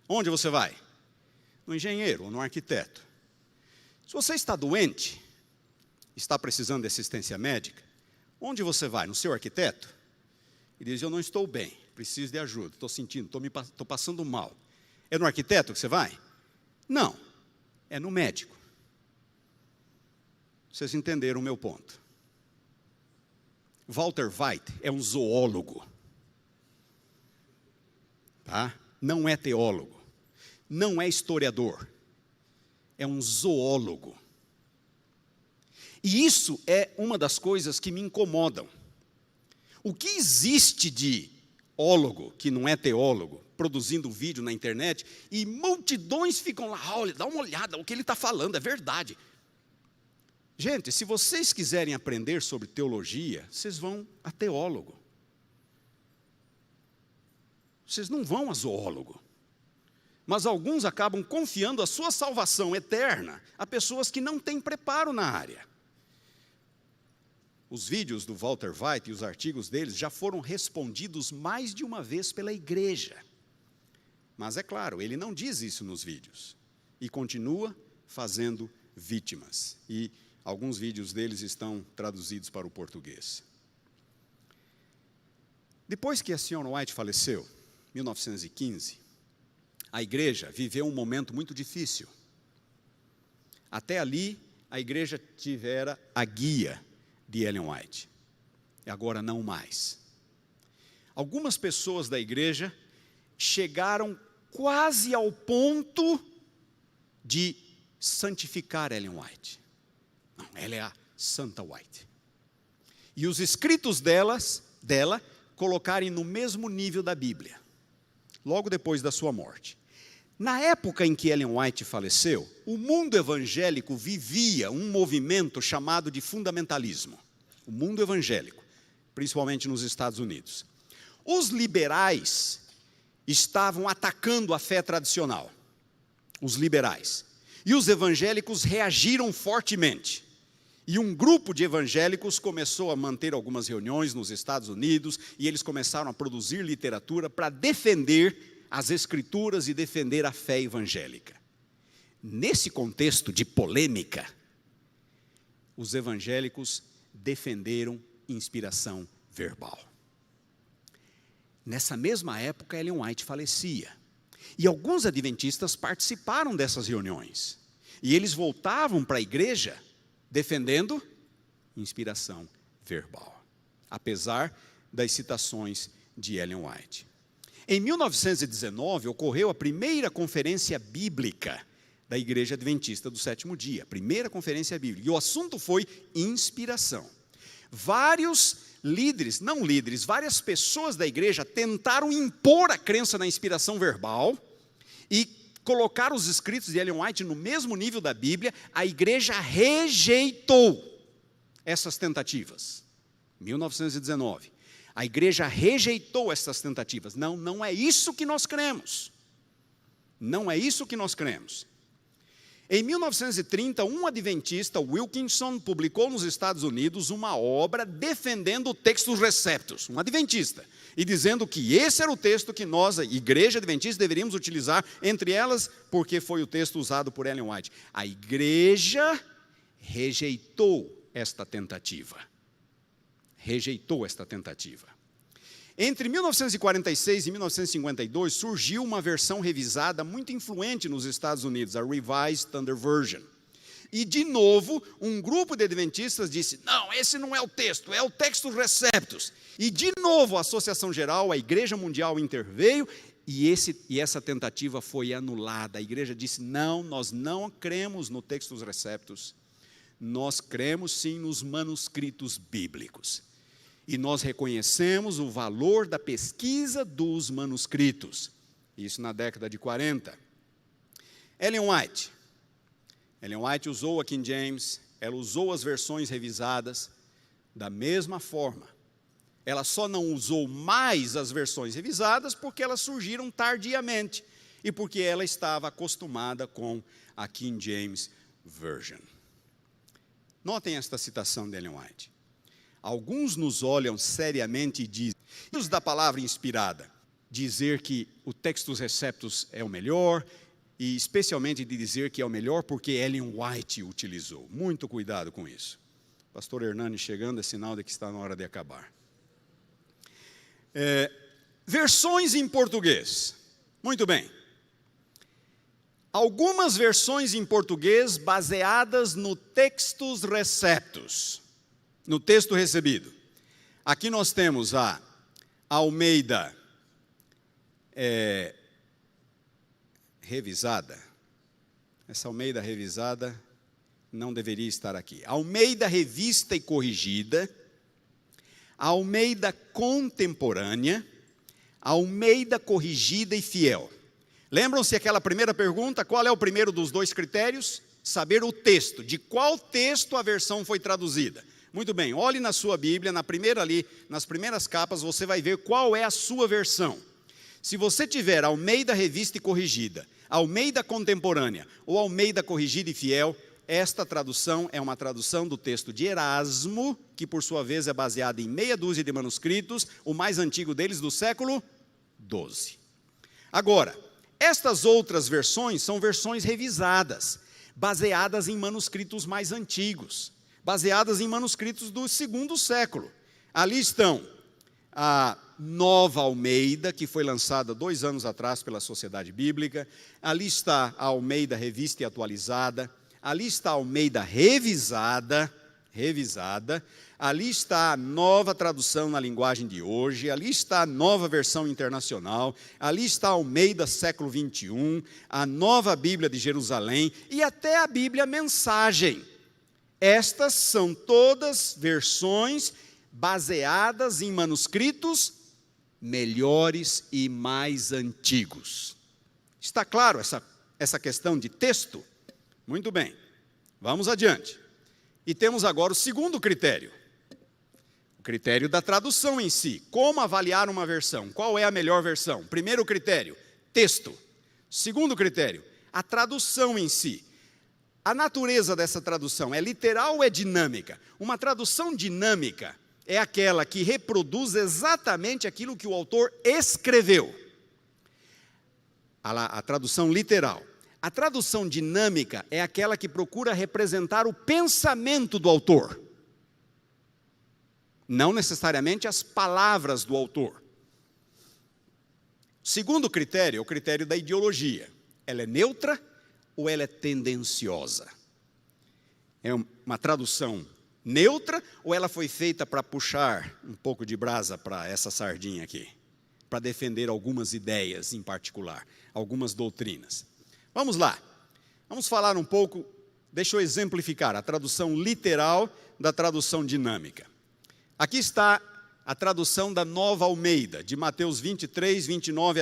Onde você vai? No engenheiro ou no arquiteto. Se você está doente, está precisando de assistência médica, onde você vai? No seu arquiteto? E diz, eu não estou bem, preciso de ajuda, estou sentindo, estou passando mal. É no arquiteto que você vai? Não, é no médico. Vocês entenderam o meu ponto. Walter White é um zoólogo. Tá? Não é teólogo, não é historiador, é um zoólogo. E isso é uma das coisas que me incomodam. O que existe de ólogo, que não é teólogo, produzindo vídeo na internet, e multidões ficam lá, olha, dá uma olhada, o que ele está falando é verdade. Gente, se vocês quiserem aprender sobre teologia, vocês vão a teólogo. Vocês não vão a zoólogo. Mas alguns acabam confiando a sua salvação eterna a pessoas que não têm preparo na área. Os vídeos do Walter White e os artigos deles já foram respondidos mais de uma vez pela igreja. Mas é claro, ele não diz isso nos vídeos. E continua fazendo vítimas. E alguns vídeos deles estão traduzidos para o português. Depois que a senhora White faleceu, em 1915, a igreja viveu um momento muito difícil. Até ali, a igreja tivera a guia de Ellen White. E agora não mais. Algumas pessoas da igreja chegaram quase ao ponto de santificar Ellen White. Não, ela é a Santa White. E os escritos dela colocarem no mesmo nível da Bíblia, logo depois da sua morte. Na época em que Ellen White faleceu, o mundo evangélico vivia um movimento chamado de fundamentalismo. O mundo evangélico, principalmente nos Estados Unidos. Os liberais estavam atacando a fé tradicional. Os liberais. E os evangélicos reagiram fortemente. E um grupo de evangélicos começou a manter algumas reuniões nos Estados Unidos, e eles começaram a produzir literatura para defender as escrituras e defender a fé evangélica. Nesse contexto de polêmica, os evangélicos defenderam inspiração verbal. Nessa mesma época, Ellen White falecia. E alguns adventistas participaram dessas reuniões. E eles voltavam para a igreja defendendo inspiração verbal, apesar das citações de Ellen White. Em 1919, ocorreu a primeira conferência bíblica da Igreja Adventista do Sétimo Dia, primeira conferência bíblica, e o assunto foi inspiração. Vários várias pessoas da igreja tentaram impor a crença na inspiração verbal e colocar os escritos de Ellen White no mesmo nível da Bíblia. A igreja rejeitou essas tentativas. 1919. A igreja rejeitou essas tentativas. Não é isso que nós cremos. Não é isso que nós cremos. Em 1930, um adventista, Wilkinson, publicou nos Estados Unidos uma obra defendendo o Textus Receptus, um adventista, e dizendo que esse era o texto que nós, a igreja adventista, deveríamos utilizar, entre elas, porque foi o texto usado por Ellen White. A igreja rejeitou esta tentativa. Rejeitou esta tentativa. Entre 1946 e 1952, surgiu uma versão revisada muito influente nos Estados Unidos, a Revised Standard Version. E, de novo, um grupo de adventistas disse, não, esse não é o texto, é o Textus Receptus. E, de novo, a Associação Geral, a Igreja Mundial interveio, e essa tentativa foi anulada. A igreja disse, não, nós não cremos no Textus Receptus, nós cremos sim nos manuscritos bíblicos. E nós reconhecemos o valor da pesquisa dos manuscritos. Isso na década de 40. Ellen White usou a King James, ela usou as versões revisadas da mesma forma. Ela só não usou mais as versões revisadas porque elas surgiram tardiamente e porque ela estava acostumada com a King James Version. Notem esta citação de Ellen White. Alguns nos olham seriamente e dizem, os da palavra inspirada, dizer que o Textus Receptus é o melhor, e especialmente de dizer que é o melhor porque Ellen White utilizou. Muito cuidado com isso. Pastor Hernani chegando é sinal de que está na hora de acabar. Versões em português. Muito bem. Algumas versões em português baseadas no Textus Receptus. No texto recebido. Aqui nós temos a Almeida revisada. Essa Almeida revisada não deveria estar aqui. Almeida revista e corrigida. Almeida contemporânea. Almeida corrigida e fiel. Lembram-se aquela primeira pergunta? Qual é o primeiro dos dois critérios? Saber o texto. De qual texto a versão foi traduzida? Muito bem, olhe na sua Bíblia, nas primeiras capas, você vai ver qual é a sua versão. Se você tiver Almeida Revista e Corrigida, Almeida Contemporânea ou Almeida Corrigida e Fiel, esta tradução é uma tradução do texto de Erasmo, que por sua vez é baseada em meia dúzia de manuscritos, o mais antigo deles do século XII. Agora, estas outras versões são versões revisadas, baseadas em manuscritos mais antigos. Baseadas em manuscritos do segundo século. Ali estão a Nova Almeida, que foi lançada 2 anos atrás pela Sociedade Bíblica. Ali está a Almeida Revista e Atualizada. Ali está a Almeida Revisada. Ali está a nova tradução na linguagem de hoje. Ali está a nova versão internacional. Ali está a Almeida século 21, a nova Bíblia de Jerusalém e até a Bíblia Mensagem. Estas são todas versões baseadas em manuscritos melhores e mais antigos. Está claro essa questão de texto? Muito bem, vamos adiante. E temos agora o segundo critério, o critério da tradução em si. Como avaliar uma versão? Qual é a melhor versão? Primeiro critério, texto. Segundo critério, a tradução em si. A natureza dessa tradução é literal ou é dinâmica? Uma tradução dinâmica é aquela que reproduz exatamente aquilo que o autor escreveu. A tradução literal. A tradução dinâmica é aquela que procura representar o pensamento do autor, não necessariamente as palavras do autor. O segundo critério é o critério da ideologia. Ela é neutra ou ela é tendenciosa? É uma tradução neutra ou ela foi feita para puxar um pouco de brasa para essa sardinha aqui? Para defender algumas ideias em particular, algumas doutrinas. Vamos lá, vamos falar um pouco, deixa eu exemplificar a tradução literal da tradução dinâmica. Aqui está a tradução da Nova Almeida, de Mateus 23, 29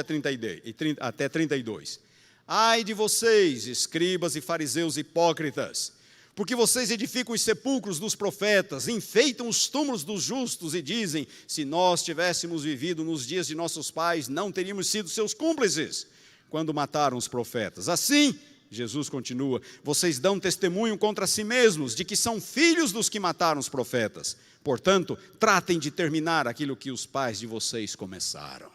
até 32. Ai de vocês, escribas e fariseus hipócritas, porque vocês edificam os sepulcros dos profetas, enfeitam os túmulos dos justos e dizem, se nós tivéssemos vivido nos dias de nossos pais, não teríamos sido seus cúmplices quando mataram os profetas. Assim, Jesus continua, vocês dão testemunho contra si mesmos de que são filhos dos que mataram os profetas. Portanto, tratem de terminar aquilo que os pais de vocês começaram.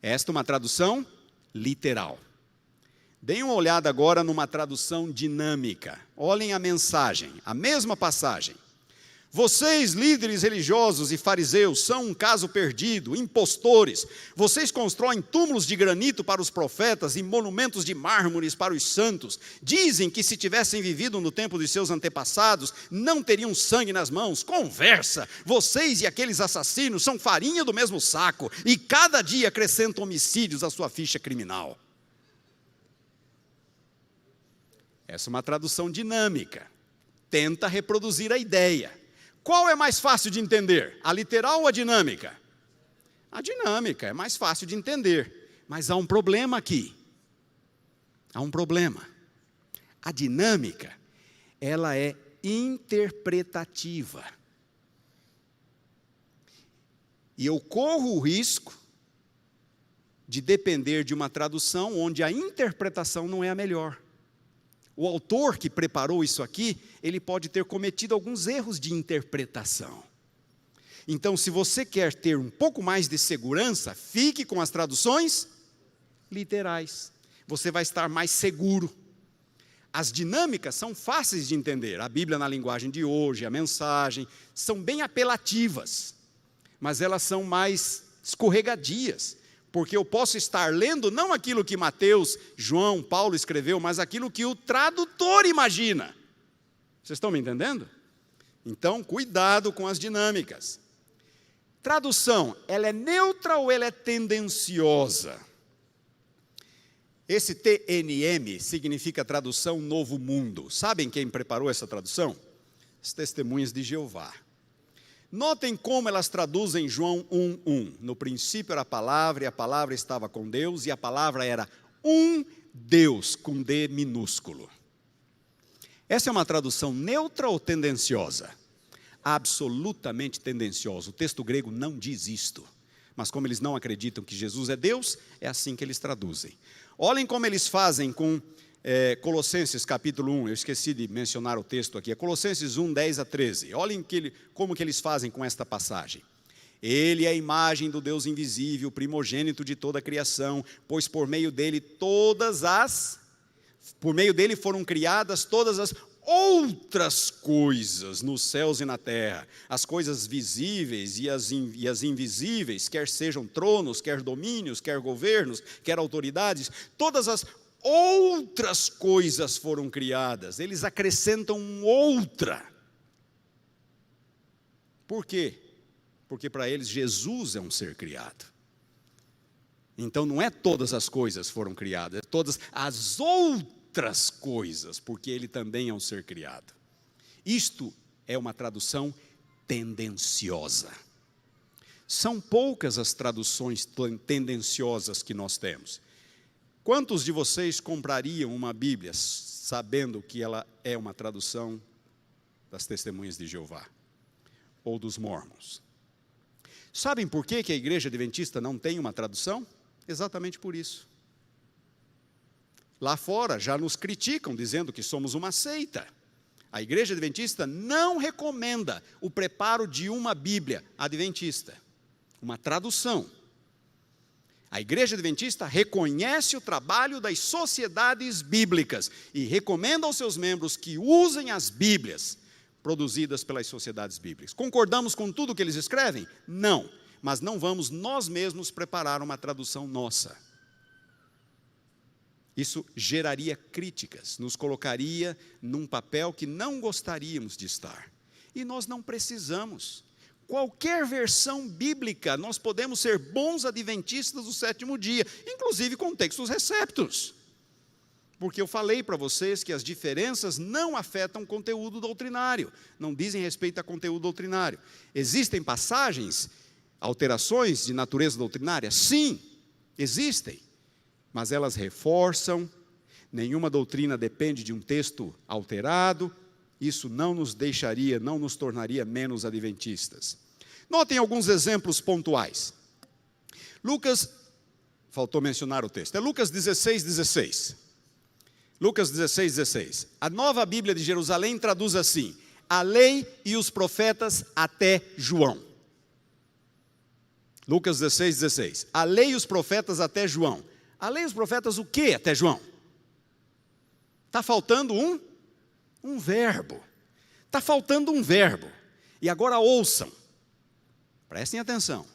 Esta é uma tradução literal. Deem uma olhada agora numa tradução dinâmica. Olhem a mensagem, a mesma passagem. Vocês, líderes religiosos e fariseus, são um caso perdido, impostores. Vocês constroem túmulos de granito para os profetas e monumentos de mármores para os santos. Dizem que se tivessem vivido no tempo de seus antepassados, não teriam sangue nas mãos. Conversa! Vocês e aqueles assassinos são farinha do mesmo saco e cada dia acrescentam homicídios à sua ficha criminal. Essa é uma tradução dinâmica. Tenta reproduzir a ideia. Qual é mais fácil de entender? A literal ou a dinâmica? A dinâmica é mais fácil de entender. Mas há um problema aqui. Há um problema. A dinâmica, ela é interpretativa. E eu corro o risco de depender de uma tradução onde a interpretação não é a melhor. O autor que preparou isso aqui, ele pode ter cometido alguns erros de interpretação. Então, se você quer ter um pouco mais de segurança, fique com as traduções literais. Você vai estar mais seguro. As dinâmicas são fáceis de entender. A Bíblia na linguagem de hoje, a mensagem, são bem apelativas. Mas elas são mais escorregadias. Porque eu posso estar lendo não aquilo que Mateus, João, Paulo escreveu, mas aquilo que o tradutor imagina. Vocês estão me entendendo? Então, cuidado com as dinâmicas. Tradução, ela é neutra ou ela é tendenciosa? Esse TNM significa tradução Novo Mundo. Sabem quem preparou essa tradução? As Testemunhas de Jeová. Notem como elas traduzem João 1:1. No princípio era a palavra, e a palavra estava com Deus, e a palavra era um Deus, com D minúsculo. Essa é uma tradução neutra ou tendenciosa? Absolutamente tendenciosa. O texto grego não diz isto. Mas como eles não acreditam que Jesus é Deus, é assim que eles traduzem. Olhem como eles fazem com Colossenses capítulo 1, eu esqueci de mencionar o texto aqui, é Colossenses 1, 10 a 13. Olhem como que eles fazem com esta passagem. Ele é a imagem do Deus invisível, primogênito de toda a criação, pois por meio dele foram criadas todas as outras coisas nos céus e na terra, as coisas visíveis e as invisíveis, quer sejam tronos, quer domínios, quer governos, quer autoridades, todas as outras coisas foram criadas. Eles acrescentam outra. Por quê? Porque para eles Jesus é um ser criado. Então não é todas as coisas foram criadas, é todas as outras coisas, porque ele também é um ser criado. Isto é uma tradução tendenciosa. São poucas as traduções tendenciosas que nós temos. Quantos de vocês comprariam uma Bíblia sabendo que ela é uma tradução das Testemunhas de Jeová ou dos Mormons? Sabem por que a Igreja Adventista não tem uma tradução? Exatamente por isso. Lá fora já nos criticam dizendo que somos uma seita. A Igreja Adventista não recomenda o preparo de uma Bíblia adventista, uma tradução. A Igreja Adventista reconhece o trabalho das sociedades bíblicas e recomenda aos seus membros que usem as Bíblias produzidas pelas sociedades bíblicas. Concordamos com tudo que eles escrevem? Não. Mas não vamos nós mesmos preparar uma tradução nossa. Isso geraria críticas, nos colocaria num papel que não gostaríamos de estar. E nós não precisamos. Qualquer versão bíblica, nós podemos ser bons adventistas do sétimo dia, inclusive com textos receptos. Porque eu falei para vocês que as diferenças não afetam conteúdo doutrinário, não dizem respeito a conteúdo doutrinário. Existem passagens, alterações de natureza doutrinária? Sim, existem, mas elas reforçam, nenhuma doutrina depende de um texto alterado, isso não nos deixaria, não nos tornaria menos adventistas. Notem alguns exemplos pontuais. Lucas, faltou mencionar o texto, é Lucas 16:16. Lucas 16:16. A Nova Bíblia de Jerusalém traduz assim: a lei e os profetas até João. Lucas 16:16. A lei e os profetas até João. A lei e os profetas o quê até João? Está faltando um verbo. Está faltando um verbo. E agora ouçam. Prestem atenção.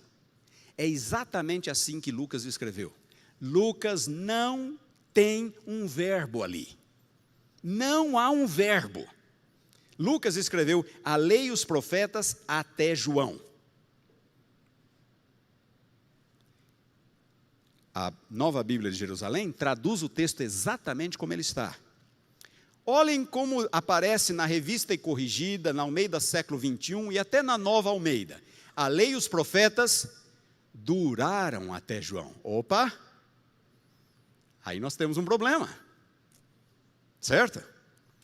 É exatamente assim que Lucas escreveu. Lucas não tem um verbo ali. Não há um verbo. Lucas escreveu a lei e os profetas até João. A Nova Bíblia de Jerusalém traduz o texto exatamente como ele está. Olhem como aparece na Revista e Corrigida, na Almeida século 21 e até na Nova Almeida. A lei e os profetas duraram até João. Opa! Aí nós temos um problema. Certo?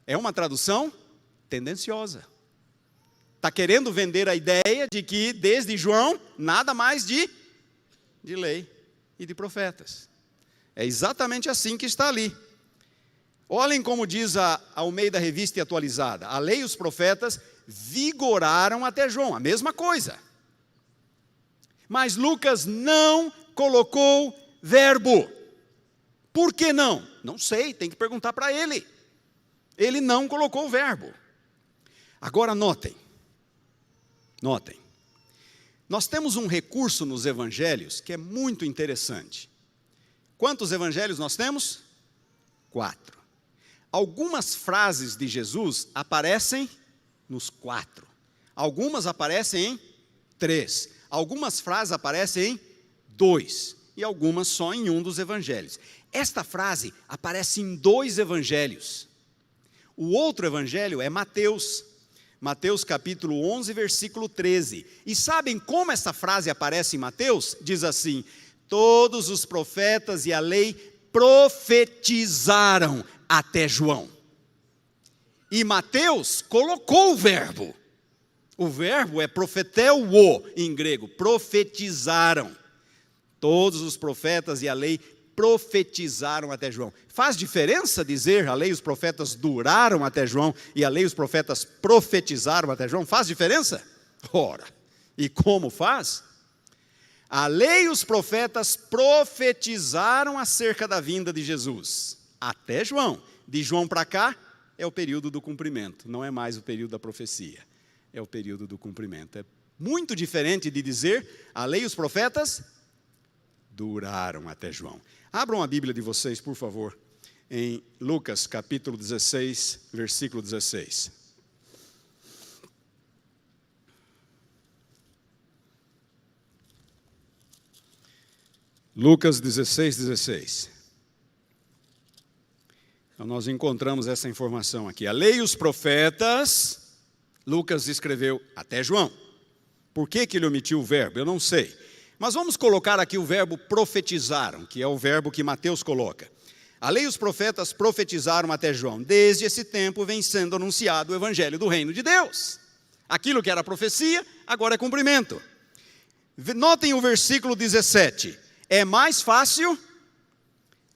É uma tradução tendenciosa. Está querendo vender a ideia de que desde João, nada mais de lei e de profetas. É exatamente assim que está ali. Olhem como diz a Almeida Revista e Atualizada. A lei e os profetas vigoraram até João, a mesma coisa. Mas Lucas não colocou verbo. Por que não? Não sei, tem que perguntar para ele. Ele não colocou o verbo. Agora notem. Nós temos um recurso nos evangelhos que é muito interessante. Quantos evangelhos nós temos? 4. Algumas frases de Jesus aparecem nos 4. Algumas aparecem em 3. Algumas frases aparecem em 2. E algumas só em um dos evangelhos. Esta frase aparece em 2 evangelhos. O outro evangelho é Mateus. Mateus capítulo 11, versículo 13. E sabem como essa frase aparece em Mateus? Diz assim: todos os profetas e a lei profetizaram até João. E Mateus colocou o verbo. O verbo é profeteuo em grego, profetizaram. Todos os profetas e a lei profetizaram até João. Faz diferença dizer a lei e os profetas duraram até João e a lei e os profetas profetizaram até João? Faz diferença? Ora, e como faz? A lei e os profetas profetizaram acerca da vinda de Jesus até João. De João para cá é o período do cumprimento, não é mais o período da profecia, é o período do cumprimento. É muito diferente de dizer, a lei e os profetas duraram até João. Abram a Bíblia de vocês, por favor, em Lucas capítulo 16, versículo 16. Lucas 16, 16. Então, nós encontramos essa informação aqui. A lei e os profetas, Lucas escreveu até João. Por que ele omitiu o verbo? Eu não sei. Mas vamos colocar aqui o verbo profetizaram, que é o verbo que Mateus coloca. A lei e os profetas profetizaram até João. Desde esse tempo vem sendo anunciado o evangelho do reino de Deus. Aquilo que era profecia, agora é cumprimento. Notem o versículo 17. É mais fácil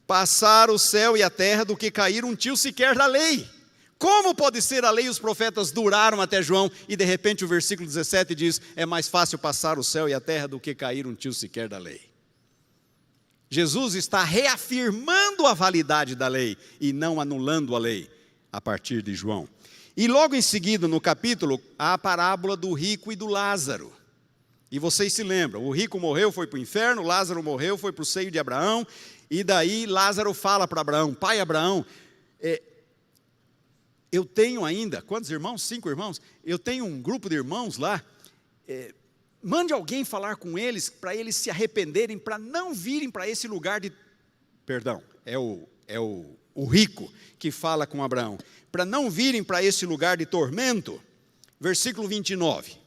passar o céu e a terra do que cair um tio sequer da lei. Como pode ser a lei e os profetas duraram até João e de repente o versículo 17 diz, é mais fácil passar o céu e a terra do que cair um tio sequer da lei. Jesus está reafirmando a validade da lei e não anulando a lei a partir de João. E logo em seguida no capítulo há a parábola do rico e do Lázaro. E vocês se lembram, o rico morreu, foi para o inferno, Lázaro morreu, foi para o seio de Abraão, e daí Lázaro fala para Abraão, pai Abraão, eu tenho ainda, quantos irmãos? 5 irmãos? Eu tenho um grupo de irmãos lá, mande alguém falar com eles, para eles se arrependerem, para não virem para esse lugar de, perdão, é o rico que fala com Abraão, para não virem para esse lugar de tormento, versículo 29.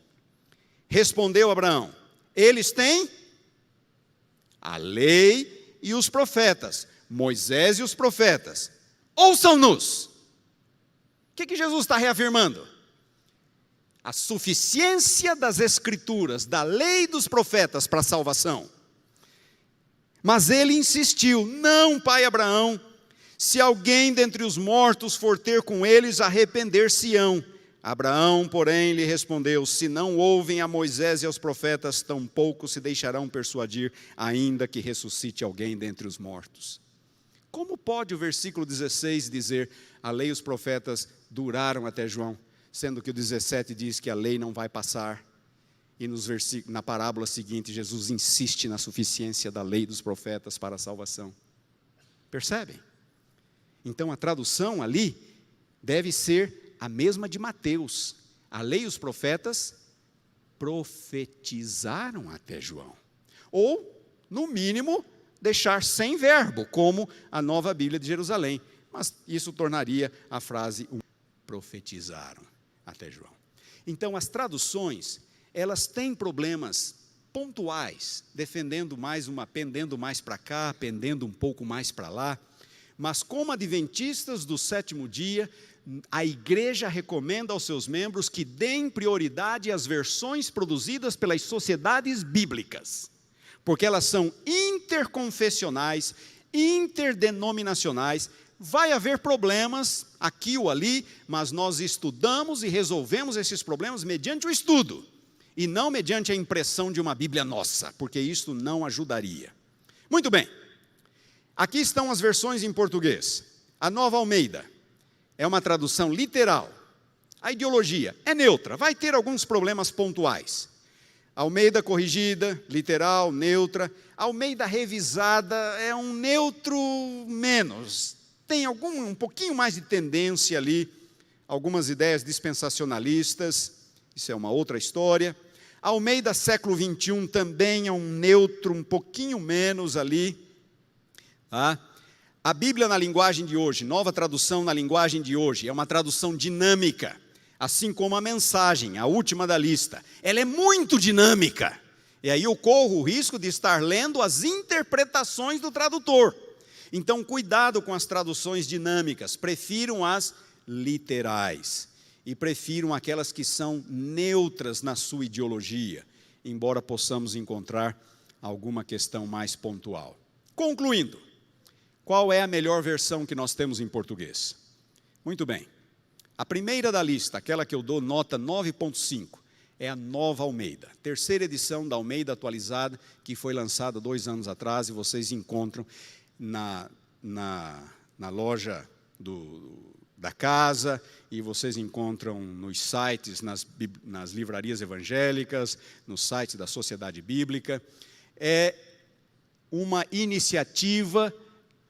Respondeu Abraão, eles têm a lei e os profetas, Moisés e os profetas, ouçam-nos. O que Jesus está reafirmando? A suficiência das escrituras, da lei e dos profetas para a salvação. Mas ele insistiu, não, pai Abraão, se alguém dentre os mortos for ter com eles, arrepender-se-ão. Abraão, porém, lhe respondeu, se não ouvem a Moisés e aos profetas, tampouco se deixarão persuadir, ainda que ressuscite alguém dentre os mortos. Como pode o versículo 16 dizer, a lei e os profetas duraram até João, sendo que o 17 diz que a lei não vai passar, e na parábola seguinte, Jesus insiste na suficiência da lei e dos profetas para a salvação. Percebem? Então a tradução ali deve ser a mesma de Mateus, a lei e os profetas profetizaram até João. Ou, no mínimo, deixar sem verbo, como a Nova Bíblia de Jerusalém. Mas isso tornaria a frase, profetizaram até João. Então, as traduções, elas têm problemas pontuais, pendendo mais para cá, pendendo um pouco mais para lá. Mas como adventistas do sétimo dia, a igreja recomenda aos seus membros que deem prioridade às versões produzidas pelas sociedades bíblicas, porque elas são interconfessionais, interdenominacionais, vai haver problemas aqui ou ali, mas nós estudamos e resolvemos esses problemas mediante o estudo, e não mediante a impressão de uma Bíblia nossa, porque isso não ajudaria. Muito bem, aqui estão as versões em português. A Nova Almeida é uma tradução literal. A ideologia é neutra, vai ter alguns problemas pontuais. Almeida corrigida, literal, neutra. Almeida revisada é um neutro menos. Tem um pouquinho mais de tendência ali, algumas ideias dispensacionalistas, isso é uma outra história. Almeida século 21 também é um neutro um pouquinho menos ali. Tá? A Bíblia na linguagem de hoje, nova tradução na linguagem de hoje, é uma tradução dinâmica, assim como a mensagem, a última da lista. Ela é muito dinâmica. E aí eu corro o risco de estar lendo as interpretações do tradutor. Então, cuidado com as traduções dinâmicas, prefiram as literais. E prefiram aquelas que são neutras na sua ideologia, embora possamos encontrar alguma questão mais pontual. Concluindo, qual é a melhor versão que nós temos em português? Muito bem. A primeira da lista, aquela que eu dou nota 9.5, é a Nova Almeida. Terceira edição da Almeida atualizada, que foi lançada 2 anos atrás, e vocês encontram na loja da casa, e vocês encontram nos sites, nas livrarias evangélicas, nos sites da Sociedade Bíblica. É uma iniciativa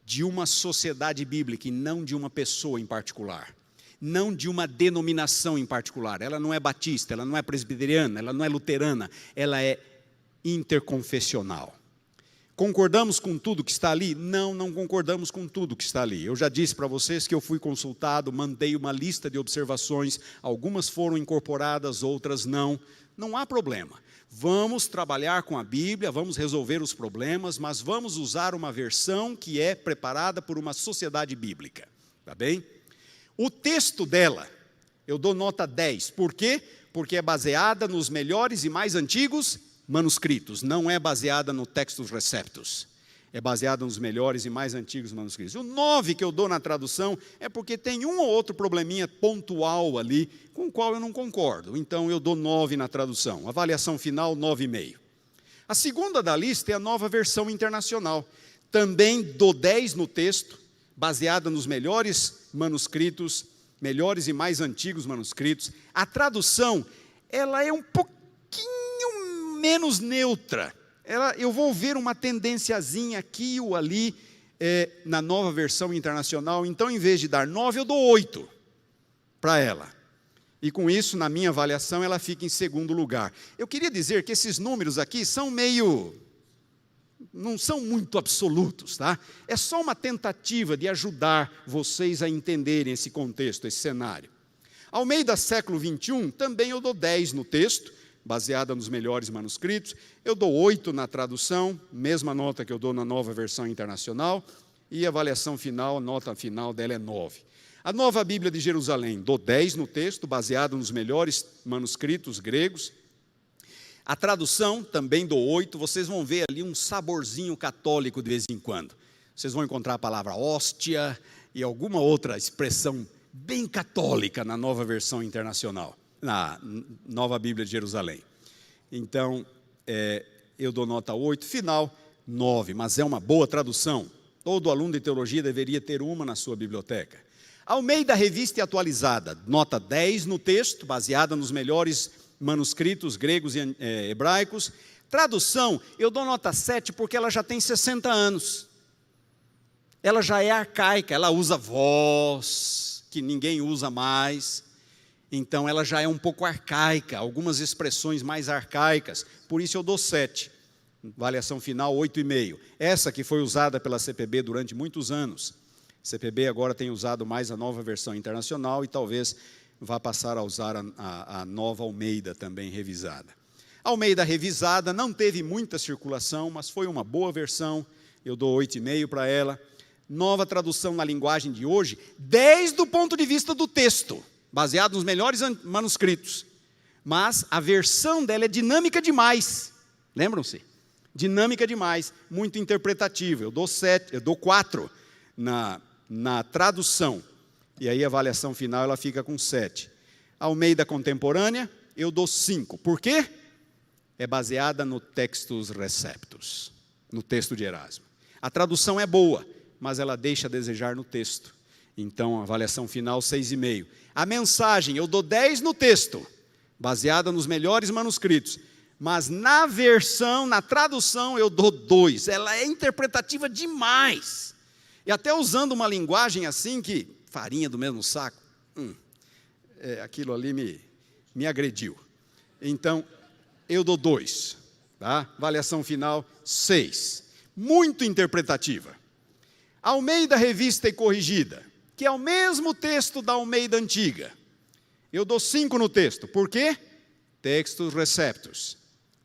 de uma sociedade bíblica e não de uma pessoa em particular, não de uma denominação em particular. Ela não é batista, ela não é presbiteriana, ela não é luterana, ela é interconfessional. Concordamos com tudo que está ali? Não, não concordamos com tudo que está ali. Eu já disse para vocês que eu fui consultado, mandei uma lista de observações, algumas foram incorporadas, outras não. Não há problema. Vamos trabalhar com a Bíblia, vamos resolver os problemas, mas vamos usar uma versão que é preparada por uma sociedade bíblica. Tá bem? O texto dela, eu dou nota 10. Por quê? Porque é baseada nos melhores e mais antigos manuscritos, não é baseada no Textus Receptus, é baseada nos melhores e mais antigos manuscritos. O 9 que eu dou na tradução é porque tem um ou outro probleminha pontual ali, com o qual eu não concordo, então eu dou 9 na tradução, avaliação final 9,5. A segunda da lista é a Nova Versão Internacional, também dou 10 no texto, baseada nos melhores manuscritos, melhores e mais antigos manuscritos. A tradução, ela é um pouquinho menos neutra. Eu vou ver uma tendenciazinha aqui ou ali na Nova Versão Internacional, então em vez de dar 9, eu dou 8 para ela. E com isso, na minha avaliação, ela fica em segundo lugar. Eu queria dizer que esses números aqui são não são muito absolutos, tá? É só uma tentativa de ajudar vocês a entenderem esse contexto, esse cenário. Almeida século 21, também eu dou 10 no texto, baseada nos melhores manuscritos. Eu dou 8 na tradução, mesma nota que eu dou na Nova Versão Internacional, e a avaliação final, a nota final dela é 9. A Nova Bíblia de Jerusalém, dou 10 no texto, baseado nos melhores manuscritos gregos. A tradução, também dou 8, vocês vão ver ali um saborzinho católico de vez em quando. Vocês vão encontrar a palavra hóstia e alguma outra expressão bem católica na Nova Versão Internacional, na Nova Bíblia de Jerusalém. Então, eu dou nota 8, final 9, mas é uma boa tradução. Todo aluno de teologia deveria ter uma na sua biblioteca. Almeida Revista e Atualizada, nota 10 no texto, baseada nos melhores manuscritos gregos e hebraicos. Tradução, eu dou nota 7 porque ela já tem 60 anos. Ela já é arcaica, ela usa voz, que ninguém usa mais. Então, ela já é um pouco arcaica, algumas expressões mais arcaicas, por isso eu dou 7. Avaliação final, 8,5. Essa que foi usada pela CPB durante muitos anos. A CPB agora tem usado mais a Nova Versão Internacional e talvez vá passar a usar a Nova Almeida também revisada. A Almeida revisada não teve muita circulação, mas foi uma boa versão, eu dou 8,5 para ela. Nova tradução na linguagem de hoje, 10 do ponto de vista do texto, baseado nos melhores manuscritos, mas a versão dela é dinâmica demais, lembram-se? Dinâmica demais, muito interpretativa. Eu dou 4 na tradução, e aí a avaliação final ela fica com 7. Almeida contemporânea, eu dou 5. Por quê? É baseada no Textus Receptus, no texto de Erasmo. A tradução é boa, mas ela deixa a desejar no texto. Então, a avaliação final, 6,5. A mensagem, eu dou 10 no texto, baseada nos melhores manuscritos. Mas na versão, na tradução, eu dou 2. Ela é interpretativa demais. E até usando uma linguagem assim que, farinha do mesmo saco, aquilo ali me agrediu. Então, eu dou 2. Tá? Avaliação final, 6. Muito interpretativa. Almeida Revista e Corrigida, que é o mesmo texto da Almeida Antiga. Eu dou 5 no texto. Por quê? Textus Receptus.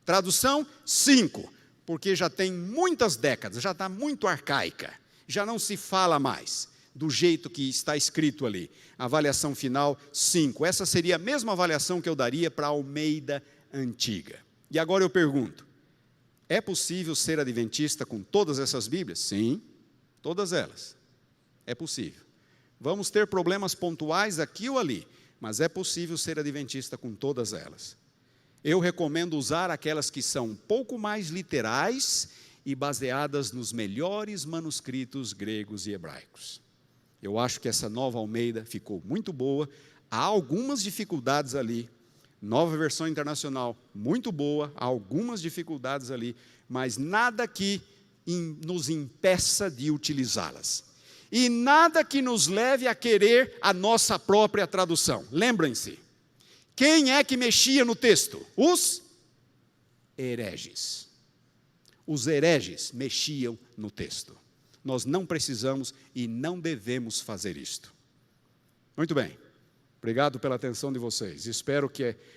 Tradução, 5, porque já tem muitas décadas, já está muito arcaica, já não se fala mais do jeito que está escrito ali. Avaliação final, 5. Essa seria a mesma avaliação que eu daria para a Almeida Antiga. E agora eu pergunto, é possível ser adventista com todas essas Bíblias? Sim, todas elas. É possível. Vamos ter problemas pontuais aqui ou ali, mas é possível ser adventista com todas elas. Eu recomendo usar aquelas que são um pouco mais literais e baseadas nos melhores manuscritos gregos e hebraicos. Eu acho que essa Nova Almeida ficou muito boa. Há algumas dificuldades ali. Nova Versão Internacional, muito boa. Há algumas dificuldades ali, mas nada que nos impeça de utilizá-las. E nada que nos leve a querer a nossa própria tradução. Lembrem-se, quem é que mexia no texto? Os hereges. Os hereges mexiam no texto. Nós não precisamos e não devemos fazer isto. Muito bem. Obrigado pela atenção de vocês. Espero que